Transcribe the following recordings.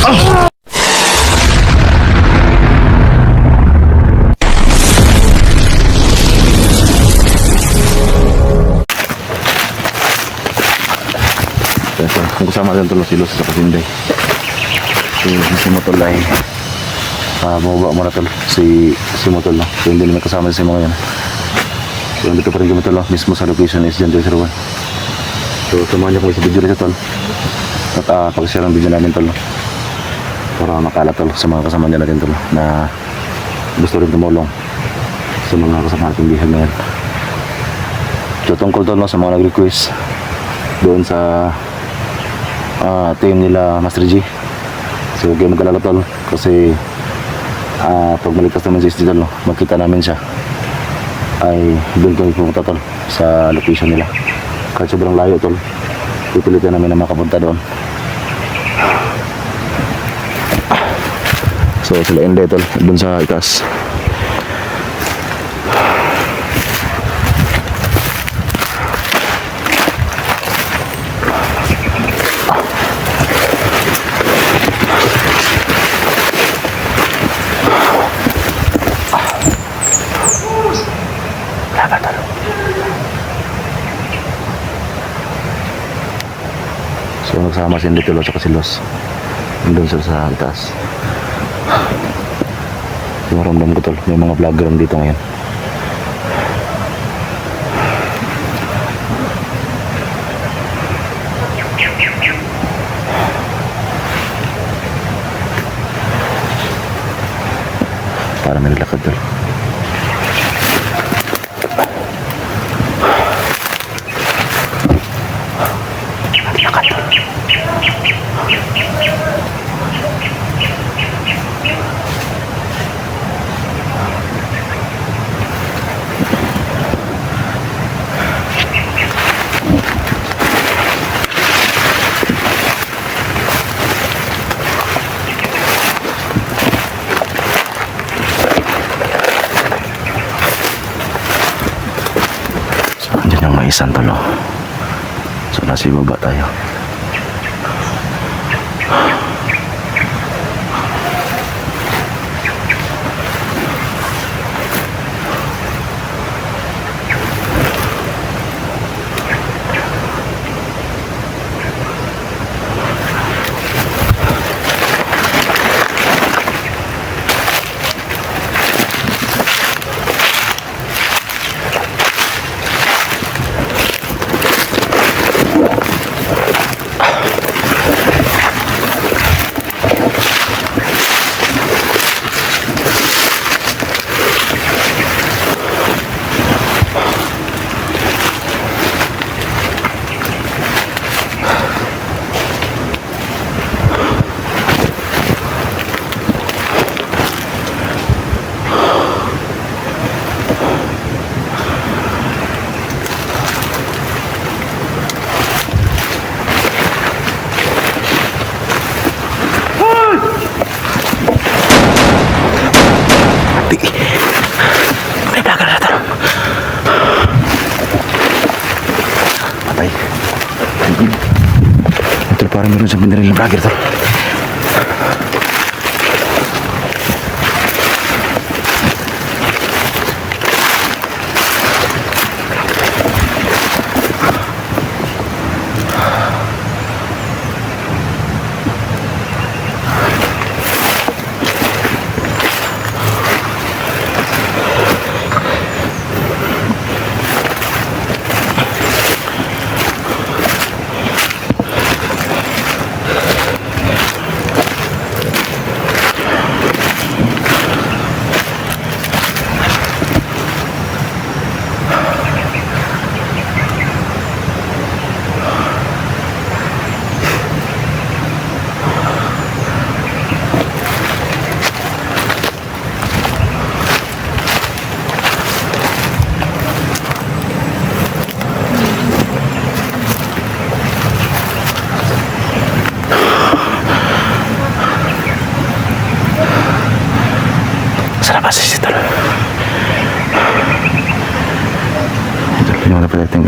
Kung kasama din tulo silos sa Kasinday. Si Motol ay bumaba mo na tol. Si Motol no. So hindi naman kasama si mga yan. So dito pa rin kami tol no. Mismo sa location is dyan 001. So samahan niyo kung isa video rin tol. At pag-share ang video namin tol no. Para makala tol sa mga kasama niya natin tol na gusto rin tumulong sa mga kasama natin bihag na yan. So tungkol tol no, sa mga nag-request doon sa team nila Master G. So huwag kayo magkalala tol kasi pag maligtas naman si SD tol no, magkita namin siya ay doon kami pumunta tol sa location nila. Kahit sobrang layo tol, pipilitan namin na makapunta doon. So sila Inday tol doon sa itaas. So nagsama si Inday tol at si Los doon sila sa itaas. Maramdam ko tol, may mga vlogger dito ngayon. Para may lakad tol. Isang tolo. So nasa ibaba tayo. Parang meron sa binaril ng vlogger to.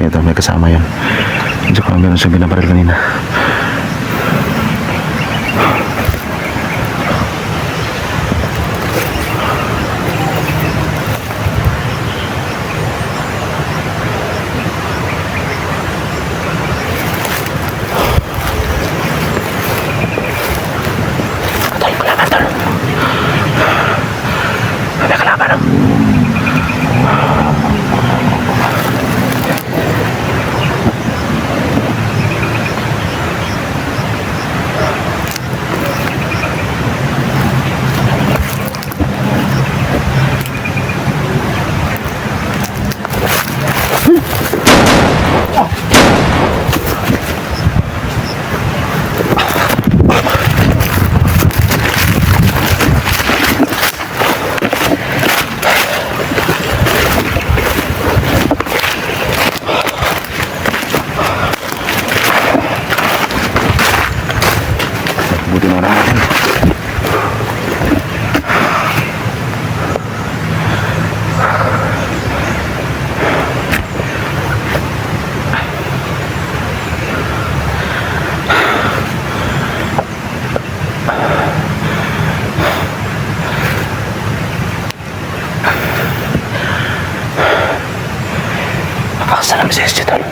Ito, may kasama yan. Medyo parang meron siyang binabaril kanina. Asa namin si SJ tol?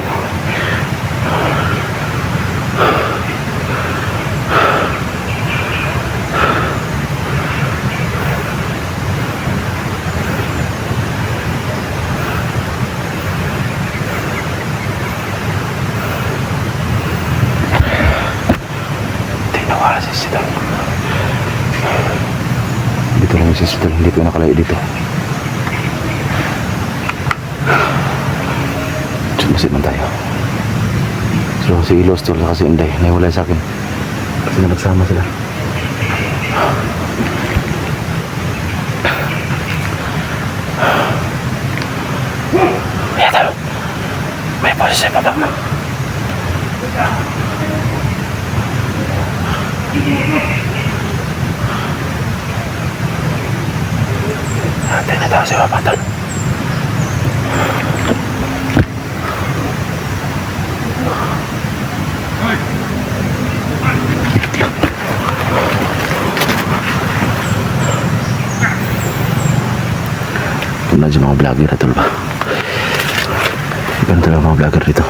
Wala si SJ tol. Dito lang si SJ tol. Hindi ko nakalayo dito. Masid man tayo. So si Ilos tol saka si Inday nahiwalay sa akin kasi nagsama sila. Kaya tol, may poses sa baba mo. Antay na tayo sa baba tol. Ito na dyan mga vlogger na tol ba? Ganito lang mga vlogger dito.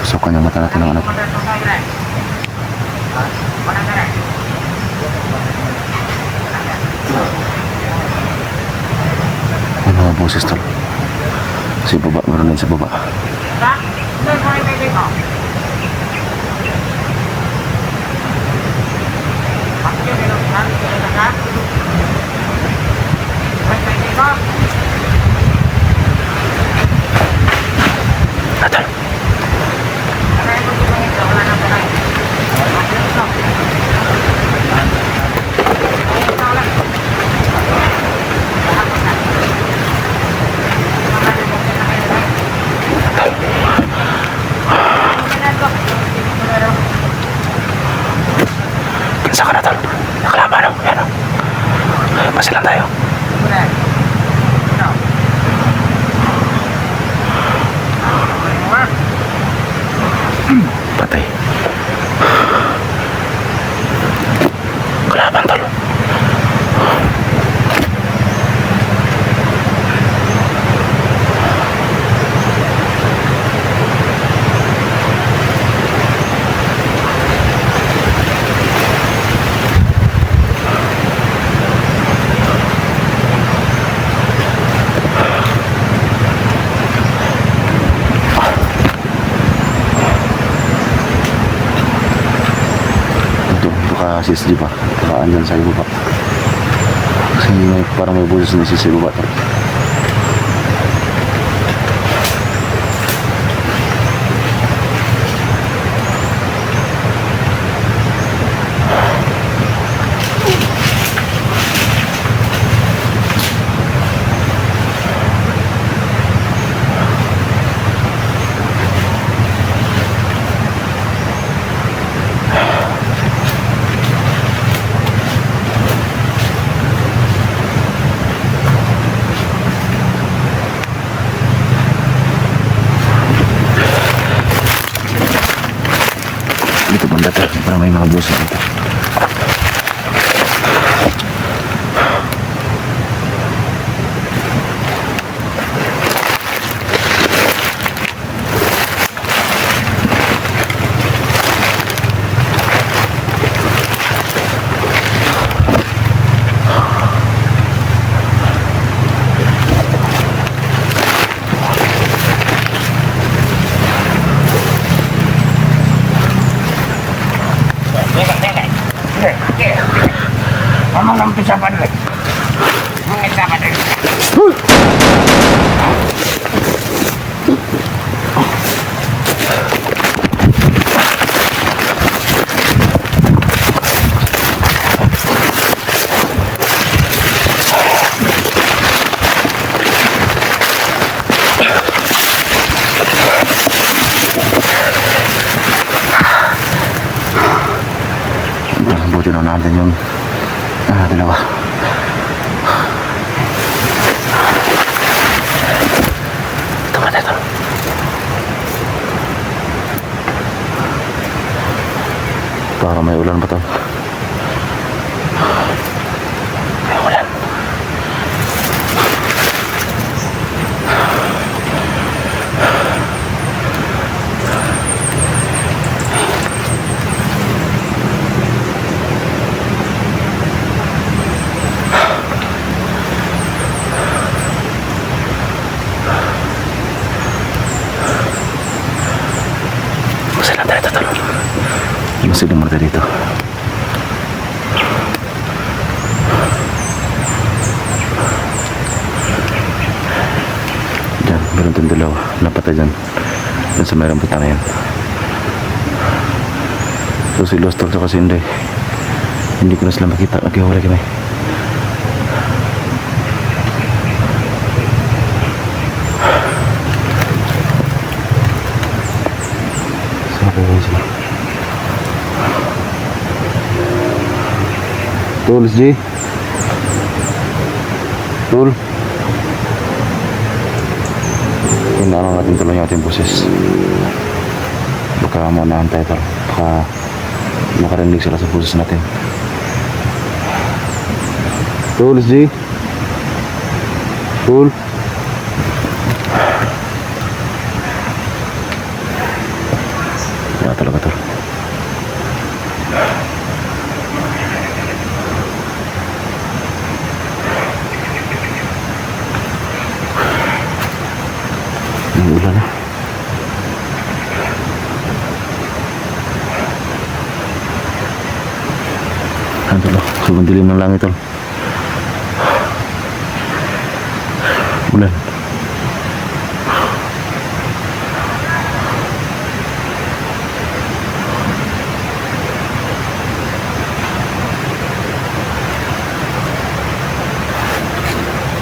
Pusokan yung mata natin ng anak. May mga boses tol. Sa baba, meron din sa baba. Atal. Kinsa ka na tol? Nakalaban o? Yan o. Pasilan tayo. Patay. Kalaban tol. Si SJ pa, paraan dyan sa ibaba kasi may, parang may boses na sa ibaba tol. Dito banda tol, parang may mga boses dito. Vamos a empezar a perder. Vamos a empezar a perder. Baka may ulan pa to. May ulan. Masaya lang tayo tatalo. Masaya lang muna tayo dito. Diyan, meron tayong dalawa. Napatay dyan. Diyan sa mayroong puta na yan. So si Lost Tol sa kasi hindi ko na sila makita. Naghiwalay kami. Sabi ko sila. Tools G. Tool. Kailangan natin tuloy yung ating boses. Baka maunahan tayo tol. Baka makarinig sila sa boses natin. Tools G. Tool. Wala talaga tol. Ang ulan na. Ano tol? Sobrang dilim ng langit tol. Ulan.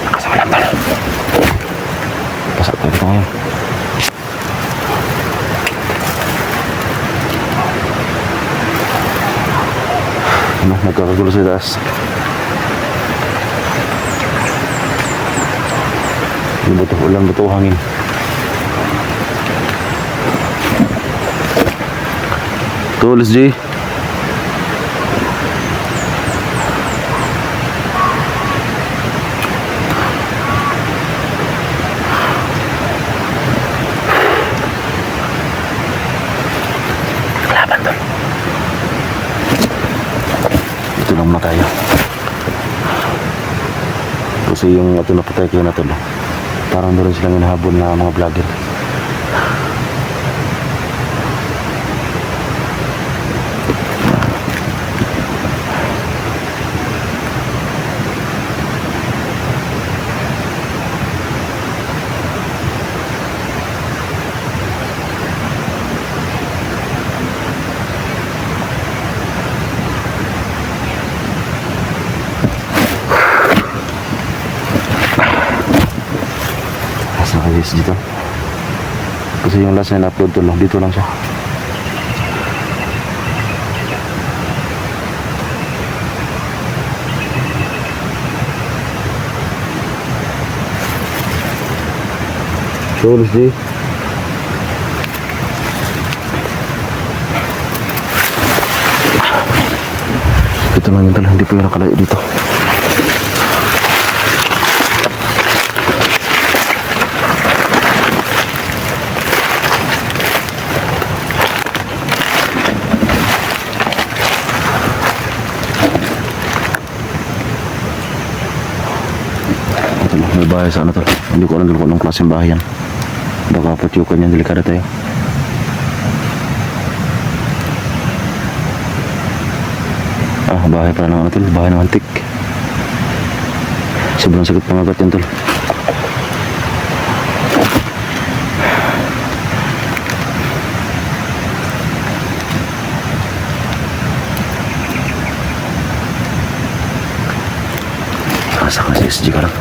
Nakasama lang tol. Pasak tayo dito ngayon. Ano, nagkakagulo sa taas. Buto, ulan, buto, hangin. Tools G. Laban tol. Ito lang muna tayo. Kasi yung ito napatay kayo na tol. Parang doon silang hinahabol na mga vlogger. Nakayos dito kasi yung last na na-upload to dito lang siya. Tools G. Ito lang yung tala, hindi pa yung nakalayo dito. May bahay sa ano to. Hindi ko alam kung anong klaseng bahay yan. Baka patyukan yan, delikado tayo. Ah, bahay pala ng ano tol. Bahay ng antik. Sobrang sakit pangagat yan tol. Asa ka si SG ka lang.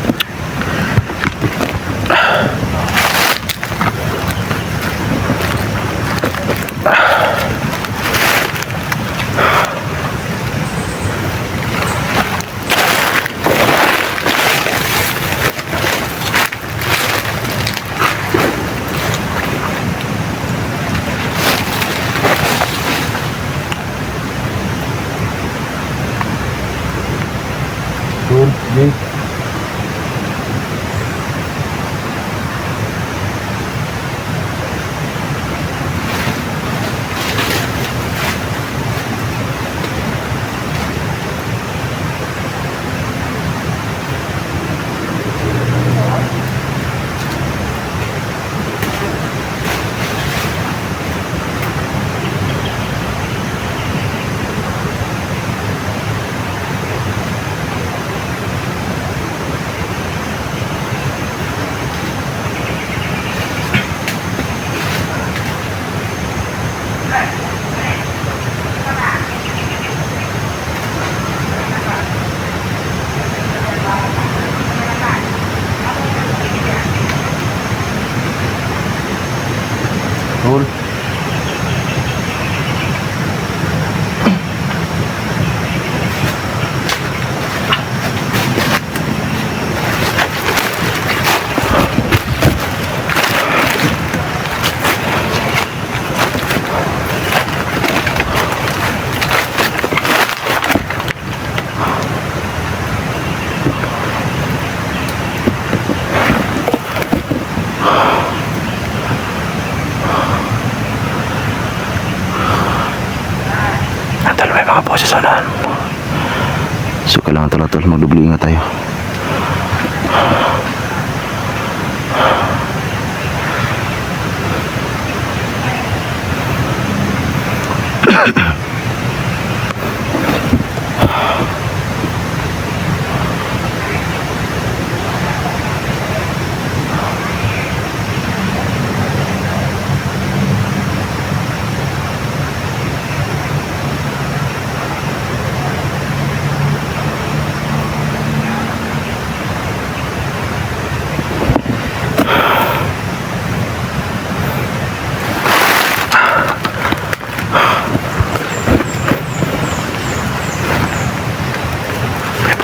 posisyonan. So kailangan talaga tol, magdubli ingat tayo.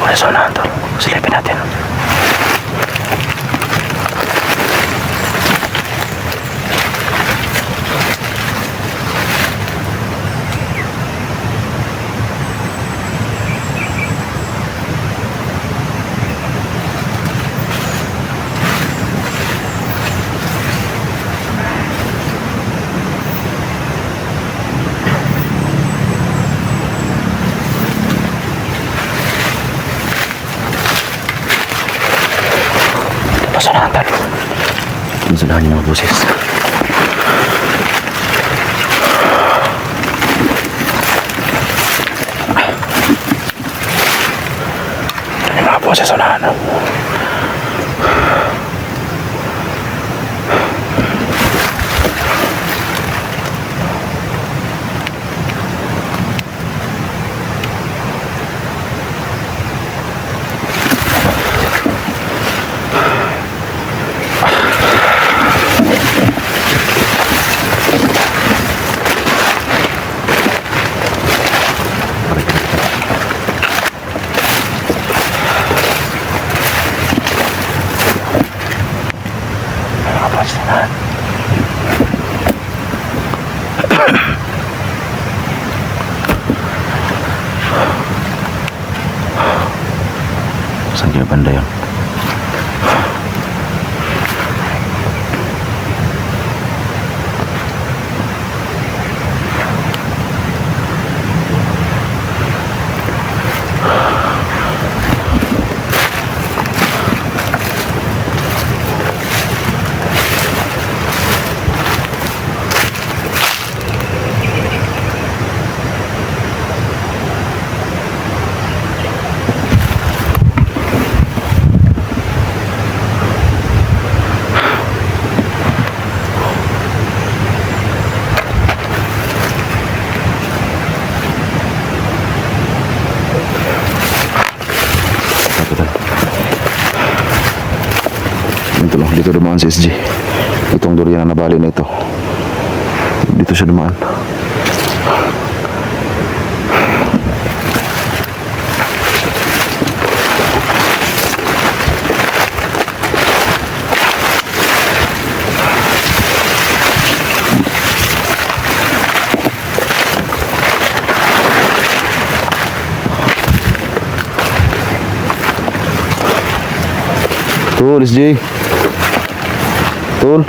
Posisyonan tol, silipin natin. Posisyonan tol. Posisyonan yung mga boses. Yung mga boses unahan. Saan kaya banda yun? Dito dumaan si SG. Itong durian na nabali na ito. Dito siya dumaan. Tuh, SG. Betul.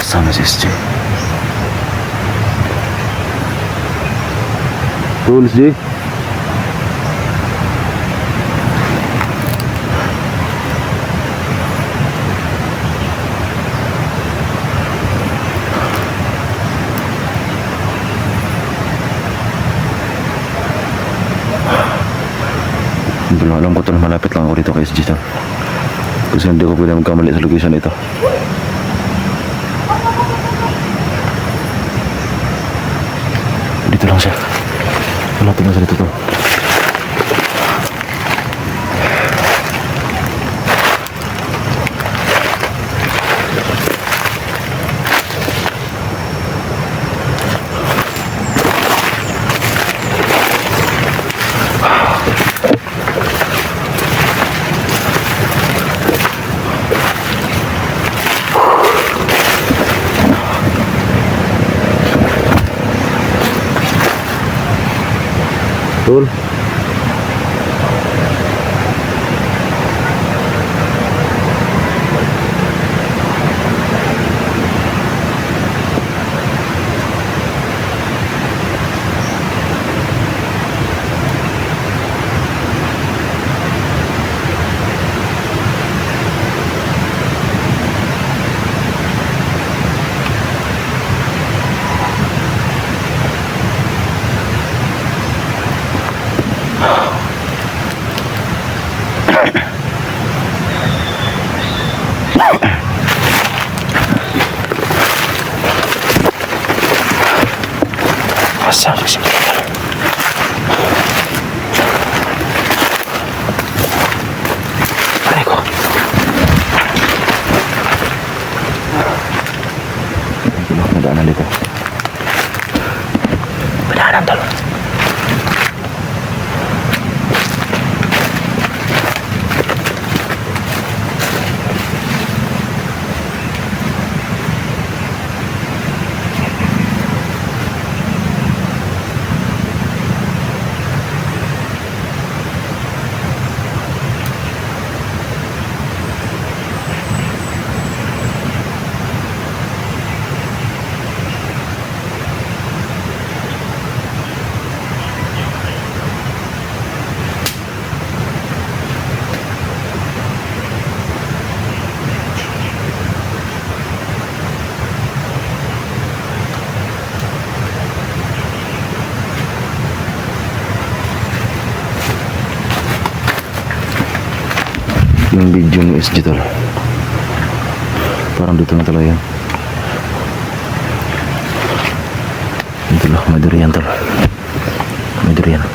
Sama SG. Betul, SG. Alam ko ito na malapit lang ako dito kay SG to. Kasi hindi ko pwede magkamali sa location ito. Dito lang siya. Malapit lang sa dito to. Tol. Asal sih. Aray ko. Madaanan dito. Madaanan talo. Yung video ng SG tol. Parang dito na talaga yan. Dito lang, may durian tol. May durian.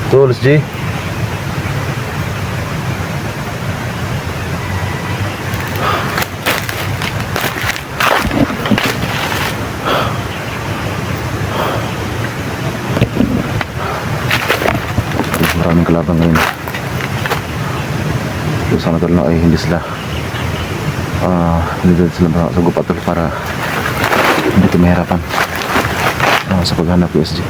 Tol, SG. Maraming kalaban ngayon. So sana tol ay hindi sila sila sa gupat tol para hindi ito mahirapan sa paghanap ng SG.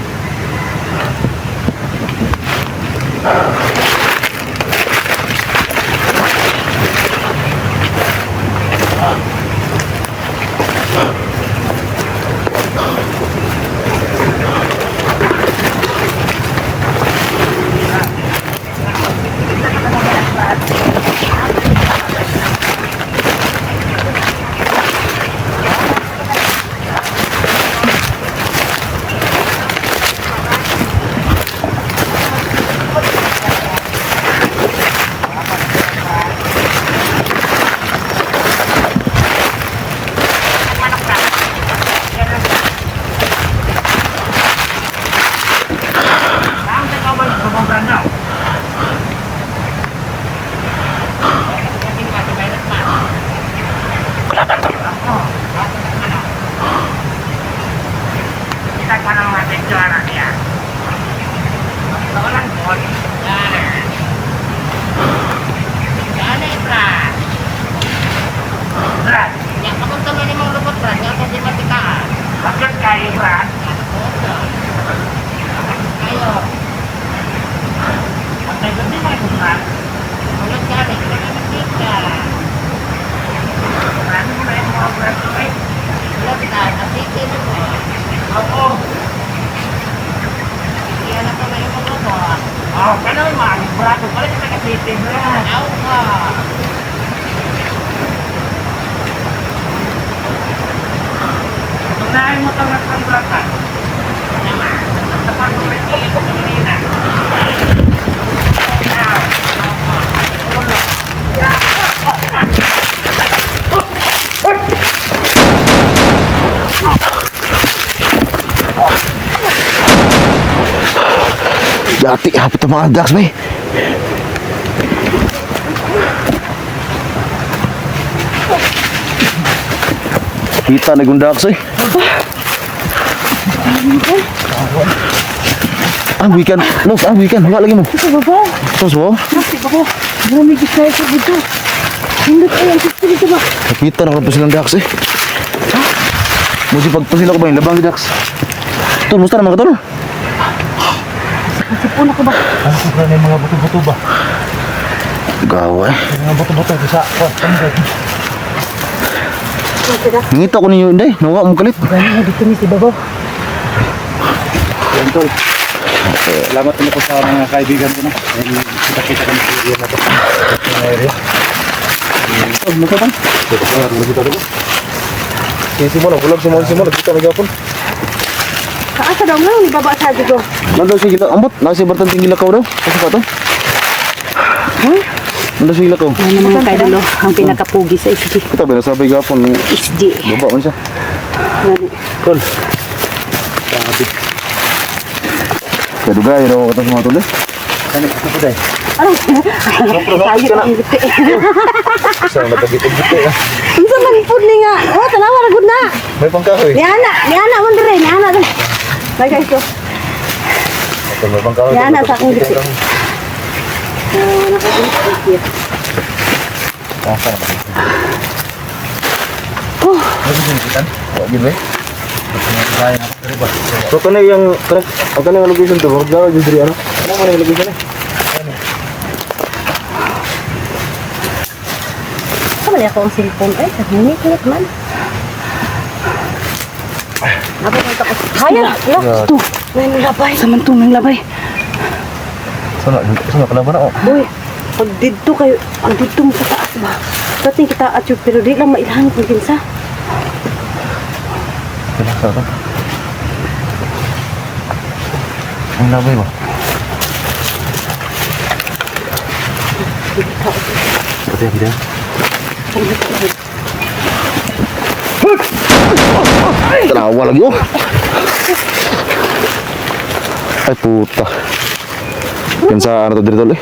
Ati, hapit ang mga ducks, bay. Kita na yung ducks, eh. Weekend. Los, weekend. Hawa lagi mo. Ito baba. Tos, wow. Kasi baba. Maraming gisa ito dito. Hindi ko yung gusto dito ba? Nakita na ko pa silang ducks, eh. Musi pagpasila ko ba yung labang ducks? Tol, musta naman ka, Tol? Masipon ako ba? Ano ko na yung mga buto-buto ba? Gawa, eh. Mga buto-buto sa Ngita ko ninyo, Inday. Nawa mo kalit. Gano'n dito ni si Babaw. Yan, Tol. Salamat din ako sa mga kaibigan ko na. Kita-kita kami sa area na to. Sa area. Oh, ano ka ba? Kaya simula, bulag simula. Kita na gapon. Kaasa daw nga, ni baba sa dito. Nandun siya gila. Ambot, nasa bartang tingin lakaw daw. Kasi pa to. Nandun siya lakaw. Ano naman kayo dalo, ang pinakapugi sa SG. Kita ba nasabay gapon. SG. Baba man siya. Tol. Kaya dugay, no? Katang mga tuloy. Ano ka po dahil? Ano? Tayo ang giti. Saan matagit-git eh. Unsa man food ni nga? Oh, tanawa ra gud na. May pangkahoy. Ni ana man dire, ni ana dire. Bye guys, so. May pangkahoy. Yan na sa akong giti. Nakagit. Saan ba? Oh, Wag yun, eh. So, kanay yung... Ang kanay yung location to. Huwag daw yung diri, ano? Ano mo na yung location eh? kamali ako ang cellphone. Ay, nagminit man. Napay ko ako. Hayan, ito. May labay. Samantong ng labay. Saan ka laban ako? Boy, pag dito kayo, ang dito mo sa taas ba? Dating kita at yung pero di lang mailahan kung kinsa. Saan ka? Ang labay ba? Pati ang video. Tanawa lagi oh. Ay puta. Kinsa ano to dito eh?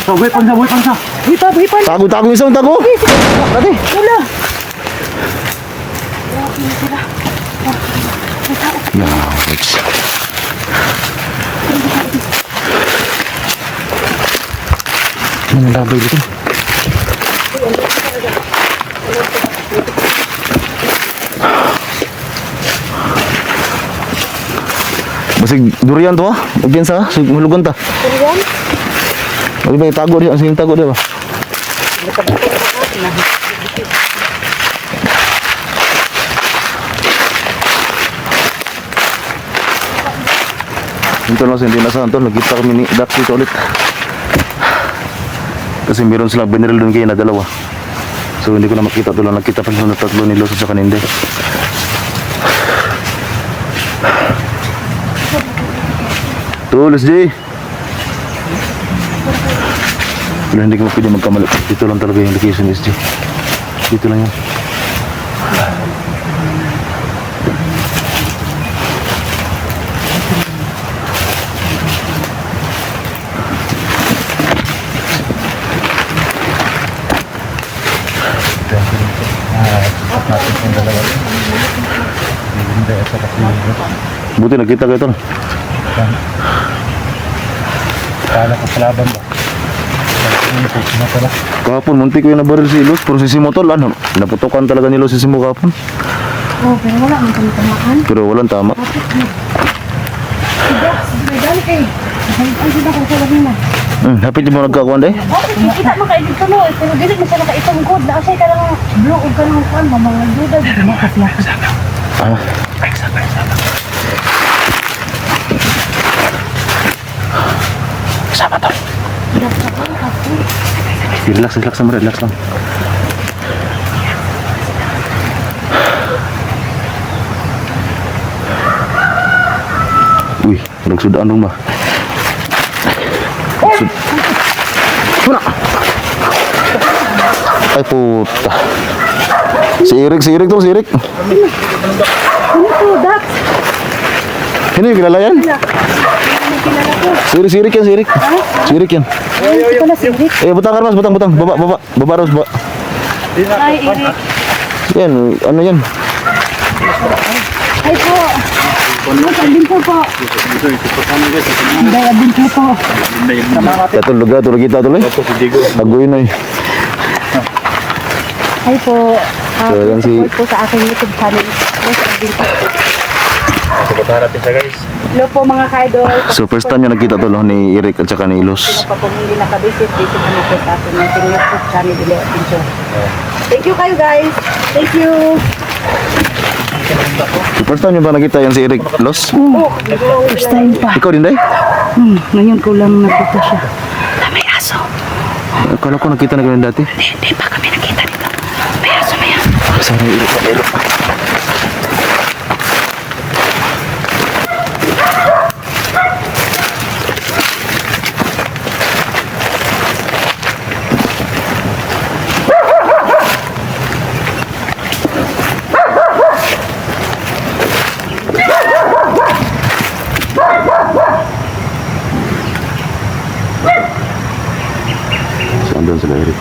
Oh, wait pa sa. Hipan. Tago isang tago. Dati. Wala. Ya, wait. Ano labay dito? Basig durian to ah. Ugyan sa, mahulugan ta. Durian? Lagi ba itago dia, sing tago dia ba? Ito lang sa hindi nasahan to, nagkita kami ni Dax dito ulit. Kasi meron silang binaril doon kayo na dalawa. So hindi ko na makita to lang, nakita pa siya na tatlo ni Los sa kaninde. Tulos J. Wala, hindi ko pwede magkamali. Dito lang talaga yung location SG. Dito lang yan. Buti nakita kayo tol. Kala ko palaban ba? Kahapon munti ko yung nabaril si Los. Pero si Simo tol, ano? Naputukan talaga ni Los si Simo kahapon. Oh, pero wala man kami tamaan. Pero walang tama. Sige, dali kayo. Ay, sila kung sa lamin na. Hapit mo nagkakuan day? Okay, kita mo kayo dito no. Pero dili mo siya nakaitong good. Naasay ka lang, blue o ka lang kuan, mamang duda. Makas. Ah. Kasama tol. Relax lang. Uy, nagsudaan dong ba? Mana? Ay puta. Si Eric to, si Eric. Ano to, Dax? Ini kilala yan? Wala. May kilala ko. Sirik yan, sirik. Sirik yan. Hindi ko na sirit. Butang Armas, butang. Baba Armas, baba. Ay, Eric. Yan, ano yan? Ay po. Mas adventure po. Day adventure po. Tulog kita tuloy. Tagoy na eh. Ay po. So, yan si- support po sa aking YouTube channel. Mas adventure. Suportahan natin siya guys. Hello po mga ka-idol. So first time yung nagkita tulo ni Eric at saka ni Ilos. Pa po hindi nakabisit, visit kami po sa ating YouTube channel Dile Adventure. Thank you kayo guys. Thank you. So first time yung ba nakita yan si Eric Los? First time pa. Ikaw din, Day? Ngayon ko lang nakita siya. May aso. Akala ko nakita na ganun dati. Hindi pa kami nakita dito. May aso na yan. Sana Eric pa, Eric. So andun sila Eric.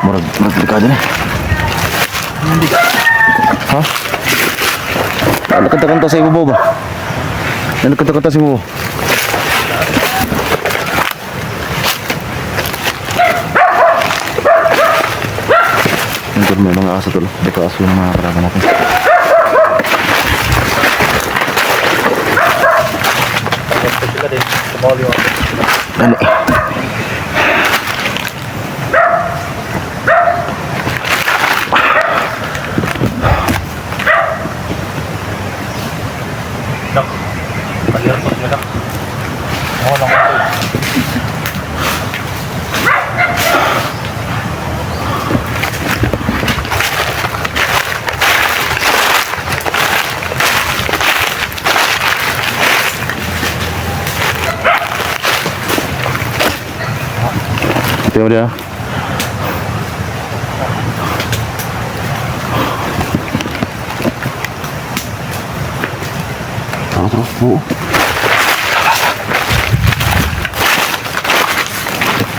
Murag delikado na. Ha? Ano kanta-kanta sa ibabaw ba? Ano kanta-kanta sa ibabaw? Nandun may mga aso tulo. Dito aso yung mga karaban natin. Sila din. Tumawali yung Dali. Dak. Palihan po sila dak. Ako lang ako. Ito mo dia. Terus, bu.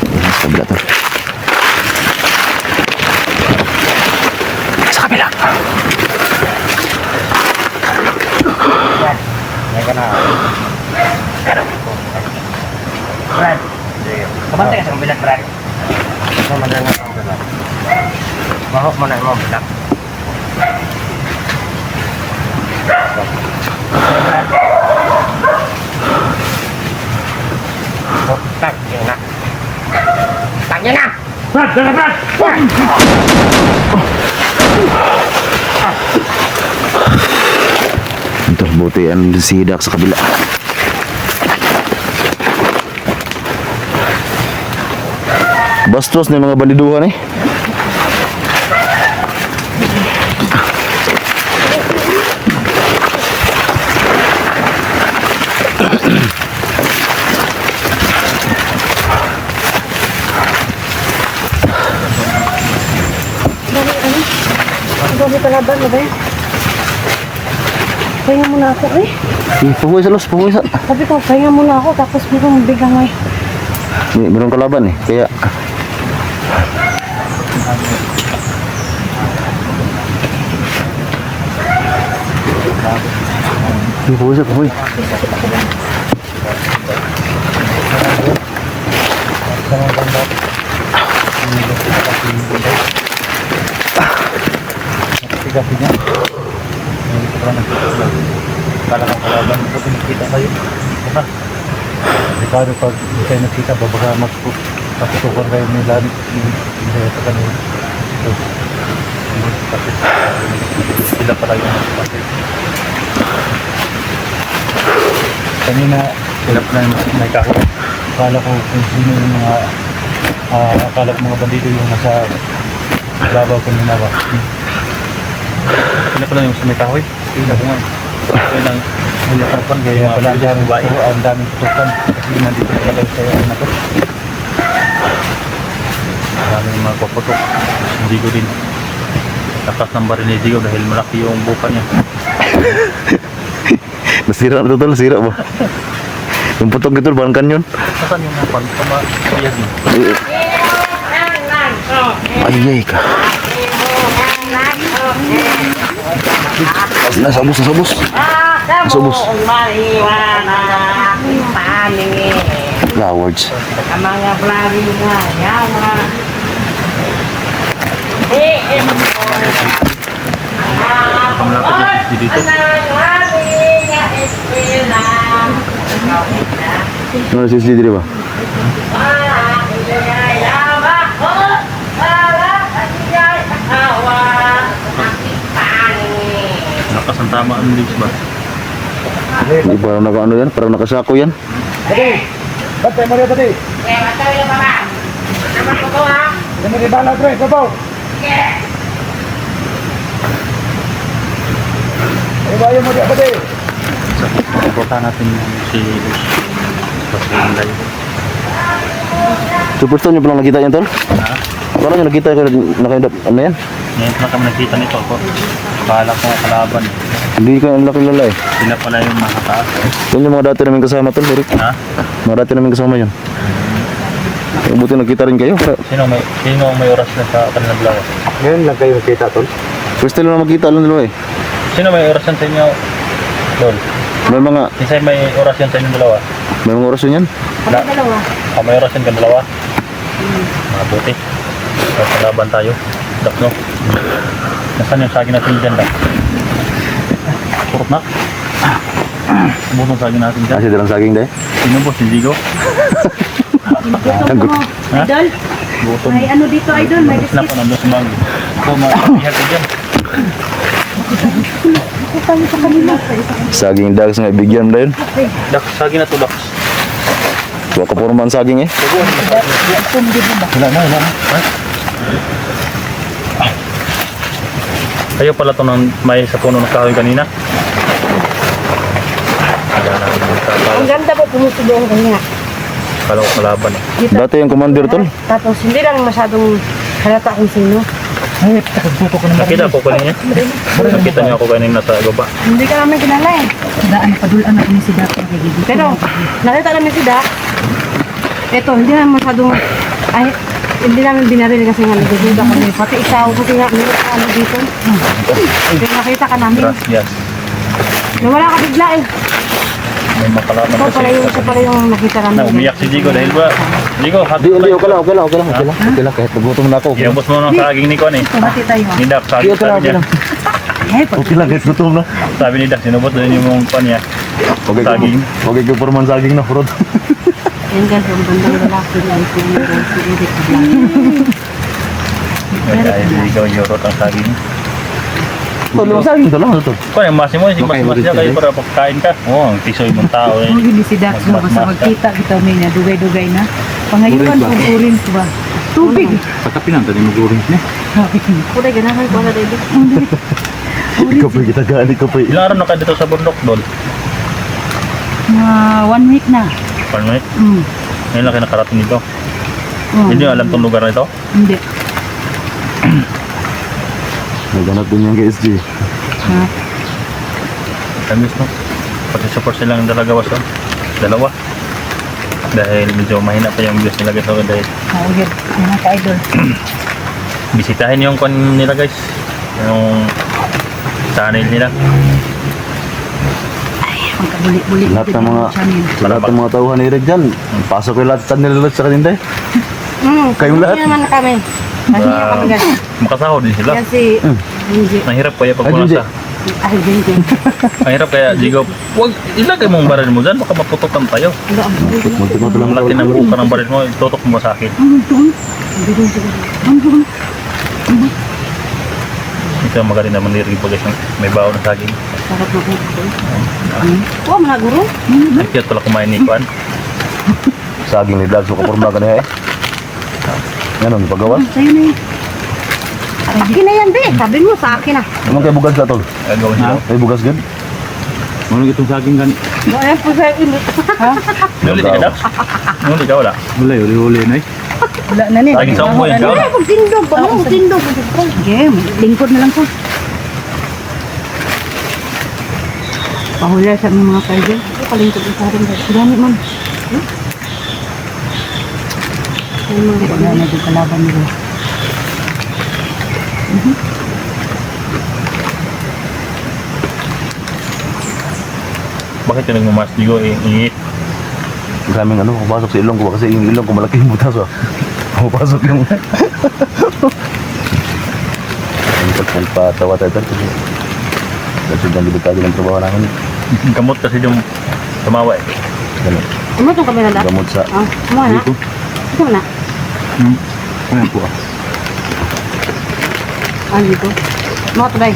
Ini sebelah tuh. Sa kabila. May ka na. Brad. Kamante ka sa kabilang Brad. Ano man lang ang Brad. Mahok mo na mo Brad. Tak, yun na. Tak, yun na! Brad! Brad! Brad! Ito, buti ang sidak sa kabila. Bastos na yung mga baliduhan eh. Dami kalaban na ba yan? Pahinga muna ako eh. Pumoy sa los, pumoy sa. Sabi ko, pahinga muna ako tapos biglang bigang eh. Meron kalaban eh, kaya. Pumoy sa, pumoy. Gabi niya. Hindi ko pa nakikita. Kala kang kalaban ko pinakita kayo. Baka. Ricardo, pag hindi kayo nakita, babaga magputukan kayo nila. Hindi sa kanila. So, kasi sila pala yung nakipatid. Kanina, sila pala yung may kahit. Akala ko kung sino yung mga akala ko mga bandido yung nasa babaw ko ninawa. Sila pala yung sumitahoy. Sila ko nga. Kaya lang, nilakapan kaya pala dyan. Ang daming tutukan. Kasi nandito na kayo sa na to. Maraming magpaputok. Hindi ko din. Lakas ng baril ni Digo dahil malaki yung buka niya. Nasira na tol, sira ba? Yung putok gitu, bahan kanyon. Saan yung mga pagkamayag niya? Ayay ka. Nasabos. Nasabos. Cowards. Mga blari nga, yawa. Malapit din dito. Ano si Slidri ba? Lakas ang tama ang leaves ba? Hindi parang naka ano yan, parang nakasako yan. Batay mo rin, batay. Yan mo rin bala, pre. Babaw. Ibayan mo rin, batay. Supportan natin si Paslanday. Superstar nyo palang nakita yan tol? Ha? Paano nyo nakita kayo, ano yan? Ngayon pa lang kami nakita nito ako. Bahala ko kalaban. Hindi ka ang laki lala eh. Sila pala yung nakataas. Yan yung mga dati namin kasama tol, Eric. Ha? Mga dati namin kasama yun. Buti nakita rin kayo. Sino may oras na sa kanilang dalawa? Ngayon lang kayo nakita, tol. First time lang makita lang dalawa eh. Sino may oras yan sa inyo? Lol. May mga, Isay may oras yan sa inyong dalawa? may mga orasyon yan. Kami dalawa. May oras yan ka dalawa? Mabuti. Sa laban tayo. Dak no? Nasaan yung saging natin dyan, Dak? Kurot na. Butong saging natin dyan. Kasi dalang saging dahil. Sino boss? Si Zigo? Gutom ko mo, Ha? idol. Butong. May ano dito, idol. May Snap biscuit. ko nandun sa bag. Ako, makapihat ko dyan. Ako tayo sa kanila. Saging dags nga bigyan dahil. Dak, saging na to, Dak. Tuwa ka porman saging eh. Wala na. Ha? Ayaw pala to ng may sa puno ng kahoy kanina. Ang ganda po pumutulo ang kanya. Kala ko kalaban eh. Dito. Dati yung commander tol. Tapos hindi lang masyadong halata kung sino. Ay, takagbuto ko naman. Nakita ko kanina. Nakita niyo ako kanina sa baba. Hindi ka namin kilala eh. Daan, padulaan natin ni si Dapper. Pero nakita namin si Da. Ito, hindi naman masyadong, ay, hindi namin binaril kasi nga nagdududa kami. Pati ikaw, kasi nga, meron ka ano dito. Pero nakita ka namin. Gracias. Nawala ka bigla eh. May makalaban Ito pala yung, siya pala yung nakita namin. Na umiyak si Digo dahil ba? Digo, Di, hindi, okay lang. Okay lang, kahit nagutom na ako. Inubos mo ng saging ni Kon eh. Pumati tayo. Ni Dak, saging Okay lang, sabi niya. Ay, pag Okay lang, kahit gutom na. Sabi ni Dak, sinubos din yung Kon niya. Okay, Saging. Okay, ka porman saging na, bro. Yan guys, ang bandang lalaki na ito yung si Eric Blanc. Dahil Digo, yorot ang saging. Tol, saging to lang, tol. Kon, yung masi mo, si mas niya kayo para pagkain ka. Oo, ang tisoy mong tao eh. kung hindi si Dax mo, basta Mas- magkita kita may na dugay-dugay na. Pangayuan kung urin ko ba? Tubig. Sa kapinan, tali mag-orange niya. Kulay ganahan ko na dito. Ikaw pa kita gali ka pa. Ilang araw na ka dito sa bundok, Dol? Mga 1 week na. Paano eh? Mm. Ngayon lang kayo nakarating dito. Oh, Hindi nyo alam tong lugar na ito? Hindi. Naghanap din yung KSG. Ha? Tamis no? Pag-support silang dalawa sa dalawa. Dahil medyo mahina pa yung views nila guys. Dahil Mauyod. Mga ka-idol. bisitahin yung kon nila guys. Yung channel nila. Pagkabuli-buli. Lahat ng mga channel. lahat ng mga tauhan ni Eric dyan. Pasok ko lahat sa nila sa kanila eh. Kayong lahat? Hindi naman na kami. Kasi nga kami guys. Makasahod din sila. Yan si Benji. Mahirap kaya pag Ay, wala Junji. sa. Ay, Benji. Mahirap kaya Jigo. Huwag ilagay mong baril mo dyan. Baka maputokan tayo. Ano ang Muntik-muntik lang Ang laki ng buka ng baril mo. Tutok mo sa akin. Ito ang magaling naman ni Ribo guys. May baon na saging. sarap na po. Oo, mga guro. Ay, kaya pala kumain ni Kwan. saging ni Vlog. So kaporma ka niya eh. Yan ang pagawa. Sa'yo na eh. Akin na yan, be. Sabi mo sa akin ah. Naman kay bugas ka tol. Gagawin sila. Ay bugas gud. Ano itong saging gani? Ayan po sa init. Nuli ka daw? Nuli ka wala? Wala, uli-uli na eh. Wala na ni. Saging sa mo yan ka? Ay, magtindog ba? Magtindog. Game, lingkod na lang po. Pahula sa mga kaibigan. Kalingkod sa rin. Dami man. Wala na din kalaban nila. Bakit yung nagmamas digo ingit? Maraming ano, pumapasok sa ilong ko kasi yung ilong ko malaki yung butas oh. Pumapasok yung... Nagpatawa tayo tayo kasi sobrang delikado ng trabaho namin. Gamot kasi yung tumawa eh. Ganun. Ano itong kamera na? Gamot sa... Ah, ano na? Dito. Ito na. Ayan po ah. Ah, dito. Mga tulay.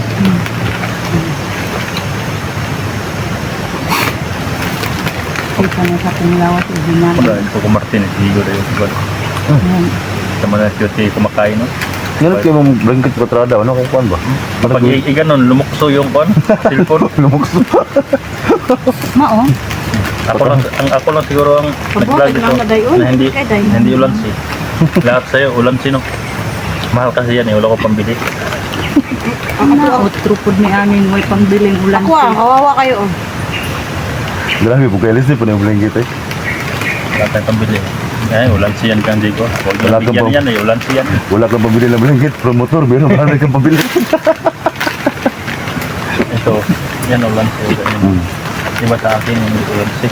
Kita na sa panglawas. Hindi na. Wala, ito ko Martin, digo na yung sigod. Sama na siya kumakain no? Ngayon kayo mong blanket patrada, ano kung kuhan ba? Pag iganon, lumukso yung kon, cellphone. Lumukso. Mao. Ako lang siguro ang nag-vlog ito na hindi ulansi. Lahat sa'yo, ulansi no. Mahal kasi yan eh, wala ko pambili. Ano? Trupod ni amin. May pangbiling ulan. Ako ah, kawawa kayo. Oh. Grabe po kayo lisip po na yung blanket eh. Wala tayong pambili. Eh, ulansi yan kan ko. Wala Huwag kang bigyan pam- yan eh, ulansi yan. Wala kang pabili ng blanket, promotor, meron ba kang pabili? Ito, yan ulansi. Diba sa akin, hindi ulansi.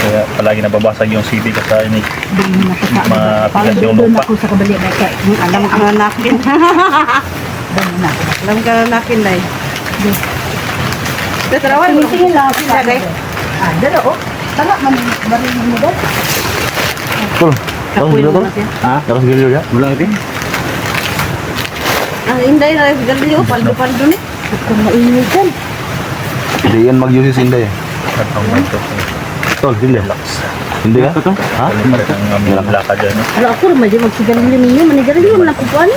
Kaya palagi nababasag yung CD ko sa ini. Bilhin ako sa Mga aplikasyon doon lupa. ako sa kabali. Alam ka na nakin. Doon na. Alam ka na nakin, Day. Pero tarawan mo. Tingin lang ako Siya, Day. Ah, dala oh. Tama man marinig mo doon. Tol, tapos Kakuin gilyo mo tol? na siya. Ha? Tapos gilyo ya? Wala din. Ang inday na rin. Galileo, paldo-paldo ni. Kung mainit dyan. Hindi yan mag-use Inday eh. Katong ba ito? Tol, gilyo. Relax. Hindi ka? Ito? Ha? Kali pa rin ang aming lakad dyan. No? Wala ako, may di magsigarilyo ninyo. Manigarilyo man ang kukuhan.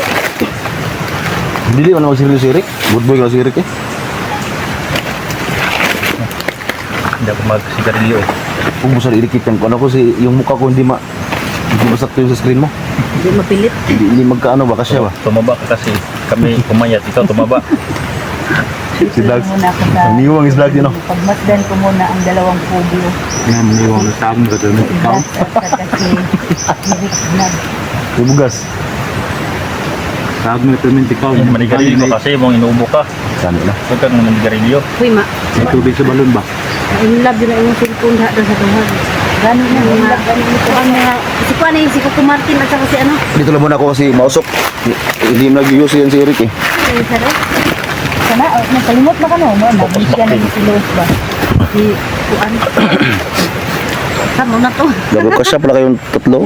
Dili mo na mag-sirilo sirik. Good boy ka sirik eh. Hindi ako magsigarilyo eh. Kung mo sa idikit yung ano ko, yung mukha ko hindi masakto yung sa screen mo. Hindi mapilit. Hindi magkaano ba, kasya ba? Tumaba ka kasi kami pumayat. Ikaw tumaba. Si Dags. Muna ako sa... Ang niwang is Dags yun oh. Pagmasdan ko muna ang dalawang kubyo. Yan, maniwang na saging ka doon. Ikaw? Kasi Eric Vlog. Yung bugas. Saging na tumin, ikaw. Manigarilyo ka kasi mong inuubo ka. Saan na? Huwag kang manigarilyo. Uy, ma. May tubig sa balon ba? In love yun na yung cellphone doon sa tuhag. Gano'n na yung vlog. Gano'n ito. Kuhan na, si Kuhan na yung si Coco Martin at saka si ano. Dito lang muna ako kasi mausok. Hindi mo nag-use yan si Eric eh. Ay, isa daw. Sana, nakalimot na ka no? Nabis yan na si Lois ba? Si Kuhan. Tama na to. Gago kasya pala kayong tatlo.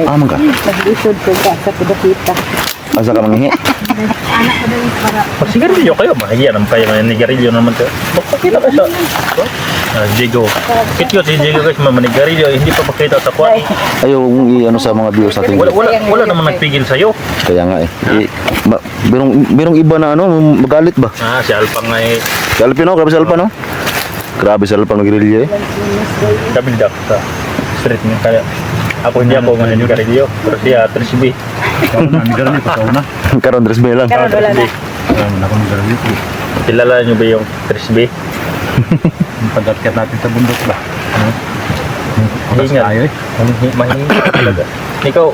Aman ka? Nag-isod ko ka sa pagkakita. Asa ka manghihi? Anak ko daw yung para. Pag sigarilyo kayo, mahiya naman kayo. Manigarilyo naman kayo. Magpakita ka sa... Diego. Kit si Diego guys, manigarilyo. Hindi pa pakita sa kwan. Ayaw kong i-ano sa mga viewers natin. Wala naman nagpigil sa'yo. Kaya nga eh. Merong iba na ano, magalit ba? Si Alpang nga eh. Si Alpin oh, grabe si Alpin oh. Grabe si Alpin nag-grilyo eh. Kabildak sa street niya. Kaya ako hindi ako manigarilyo. Pero siya, 3B. Ikaw na, nigarilyo pa sa una. Karon dress lang. Karon wala na. Wala na ako nigarilyo. Kilala niyo ba yung 3B? Yung pag-atkat natin sa bundok ba? Ingat. Tayo eh. Mahingi talaga. Ikaw,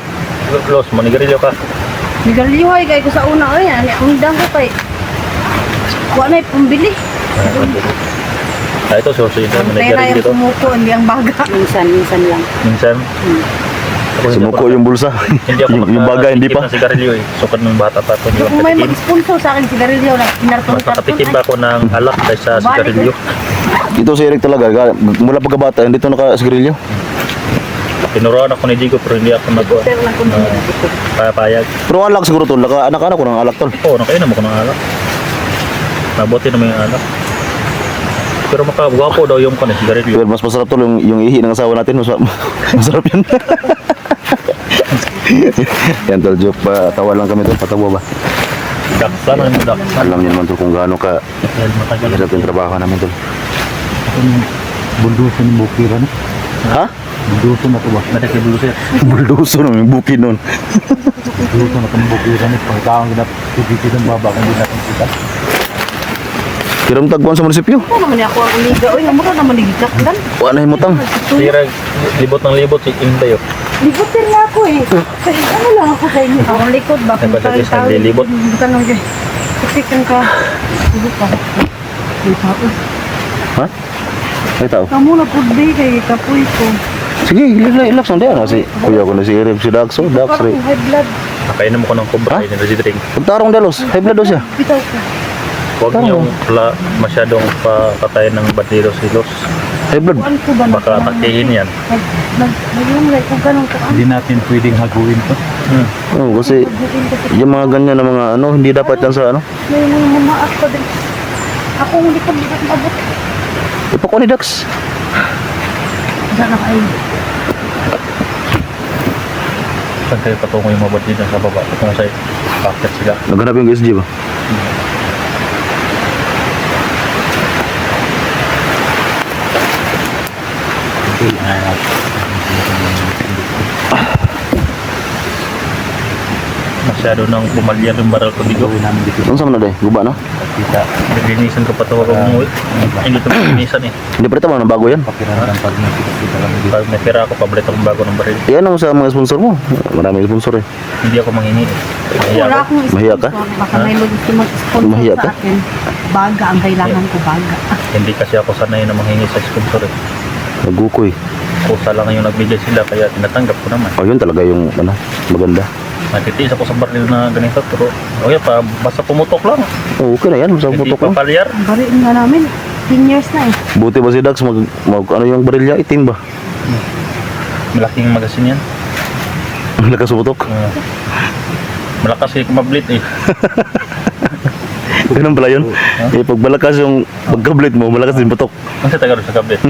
Los, manigarilyo ka. Nagalihoy kay ko sa una. Ay, ang hindang ko kay. Kuha na yung pambili. Ito, susunod na Ang pera manigarilyo yung to. kumuko, hindi ang baga. Minsan lang. Minsan. Ako hindi Sumuko ako- yung bulsa. Hindi ako yung bagay hindi pa. ng sigarilyo eh. Sukad nung bata pa ako. Hindi ako Kung may nakatikim. mag-sponsor sa akin sigarilyo na Mas kinarton-karton. nakatikim ba ako ng alak kaysa sigarilyo? Ito si Eric talaga. Mula pagkabata, hindi ito naka-sigarilyo. Tinuruan ako ni Digo pero hindi ako Pero lang kung papayag. Pero alak siguro tol. Anak-anak ko ng alak tol. Oo, nakainom ako ng alak. Mabuti naman yung alak. Pero makagwapo daw yung sigarilyo. Pero mas masarap tol yung ihi ng asawa natin. Masarap yun. Yan tol, joke pa. Tawa lang kami tol. Patawa ba? Daksan ang daksan. Alam niyo naman tol kung gaano ka Dahil matagal. hirap yung trabaho namin tol. Ito yung buldusan ng bukiran. Ha? Buldusan na ito ba? Nadaki dulu sir. Buldoso na yung bukin nun. Buldusan na ito ng bukiran. Pagkaang ginapigit ng baba kung hindi natin kita. Kiram tagpuan sa munisipyo. Ano naman ako ang liga? Uy, mura naman nigikak dan. Wala na himutang. Sira, libot ng libot si Inday. Likotin na ako eh. Kasi ano lang ako sa inyo. Ang likod ba? Ay, ba't guys, naglilibot? Tanong kayo. Siksikan ka. Sige pa. May tao. Ha? Ay tao. Kamu na po di kay kapoy ko. Sige, relax lang din. Si kuya ko na si Irib, si Dax. Oh, Dax. Parang high blood. Nakainom ko ng kubra. Ha? Ay, energy drink. Pagtarong dalos. High blood daw siya. Bitaw ka. Huwag niyong masyadong papatayin ng bandido silos. High blood. Kuan ko ba na? Baka atakihin yan. Nag-umlay kung ganun ka. Hindi natin pwedeng haguin to. Oh, kasi yung mga ganyan na mga ano, hindi dapat yan sa ano. May mga mamaak pa din. Ako ang likod di ka mabot. Ipako ni Dax. Sana kayo. Saan kayo patungo yung mga bandido sa baba? Patungo sa packet sila. Naghanap yung SG ba? Masyado nang bumalyar yung baral ko dito. Gawin namin dito. Ano sa mga day? Guba na? Kita. Naglinisan ko pa ito ako umuwi. Hindi ito maglinisan eh. Hindi pa rin tama na bago yan. Pakiramdam pag nakita kami dito. Pag may pera ako, pabolit akong bago ng baril. Yan ang sa mga sponsor mo. Maraming sponsor eh. Hindi ako manghingi eh. Mahiya Wala ako. akong Mahiya ka? sponsor. Baka may mag-sponsor Mahiya ka? sa akin. Baga ang kailangan ko, baga. Hindi kasi ako sanay na manghingi sa sponsor eh. Nagukoy. Kusa lang yung nagbigay sila kaya tinatanggap ko naman. Oh, yun talaga yung ano, maganda. Nakitiis ako sa baril na ganito pero okay pa, basta pumutok lang. Oh, okay na yan. Masang Hindi putok lang. pa palyar. Bariin nga namin. 10 years na eh. Buti ba si Dax ano yung baril niya? Itim ba? Malaking magasin yan. Lakas putok. Malakas kayo kumablit eh. Ganun pala yun. Eh, pag malakas yung pagkablit mo, malakas din putok. Ang sa Tagalog sa kablit.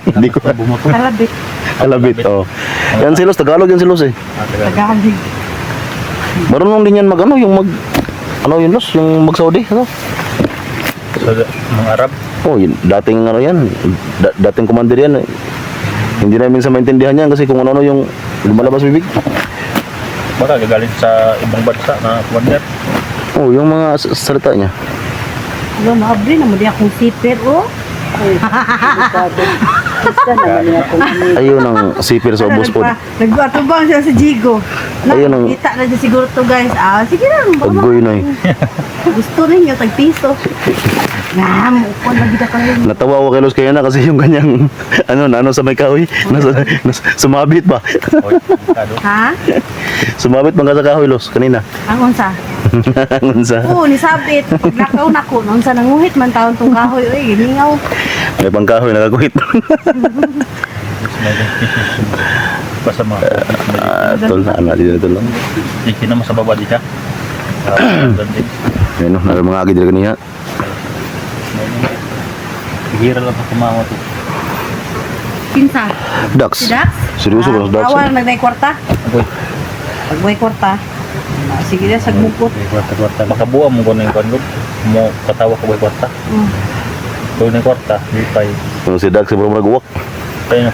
Hindi ko Bumotor. Kalabit. alabit. Oh. Yan silos, Tagalog yan silos eh. Tagalog. Marunong din yan mag ano, yung mag ano yun los, yung mag Saudi. Ano? Sa mga Arab. Oh, yun, dating ano yan, dating commander yan. Eh. Hindi namin sa maintindihan yan kasi kung ano yung lumalabas bibig. Baka gagaling sa ibang bansa na commander. Oh, yung mga salita niya. Alam, maabri na mo di akong sipir, oh. Ayun ang sipir sa ubos po. Nagbatubang siya sa Jigo. Ayun ang- Nakita na siya siguro to guys. Ah, sige lang. Paggoy na eh. Gusto ninyo, tag-piso. Nga, mukha na gita kayo. Natawa ako kay Los kaya na kasi yung ganyang ano sa may kahoy. Sumabit ba? Oy, kado. Ha? Sumabit bang ka sa kahoy Los kanina? Ang unsa? Ang sa Oo, nisabit. Paglakaw na ko. Unsa nanguhit man taon tong kahoy. Uy, giningaw. may pangkahoy nakakuhit. Basta mga Tol, ano dito tol. Hindi naman sa baba di ka. Ganti. Ayun no, na mga agi dito kanina. Hira lang sa kumawa to. Kinsa? Dax. Si Dax? Seryoso ba Dax? Awal, nagday kwarta? Agoy, Pagbuhay kwarta. Ah, sige na, sagbukot. kwarta-kwarta. Makabuha mo ko na yung kwanggod. Mo katawa ko ba kwarta. Kung na yung kwarta, di pa Yung si Dax sa mga guwak. tayo na.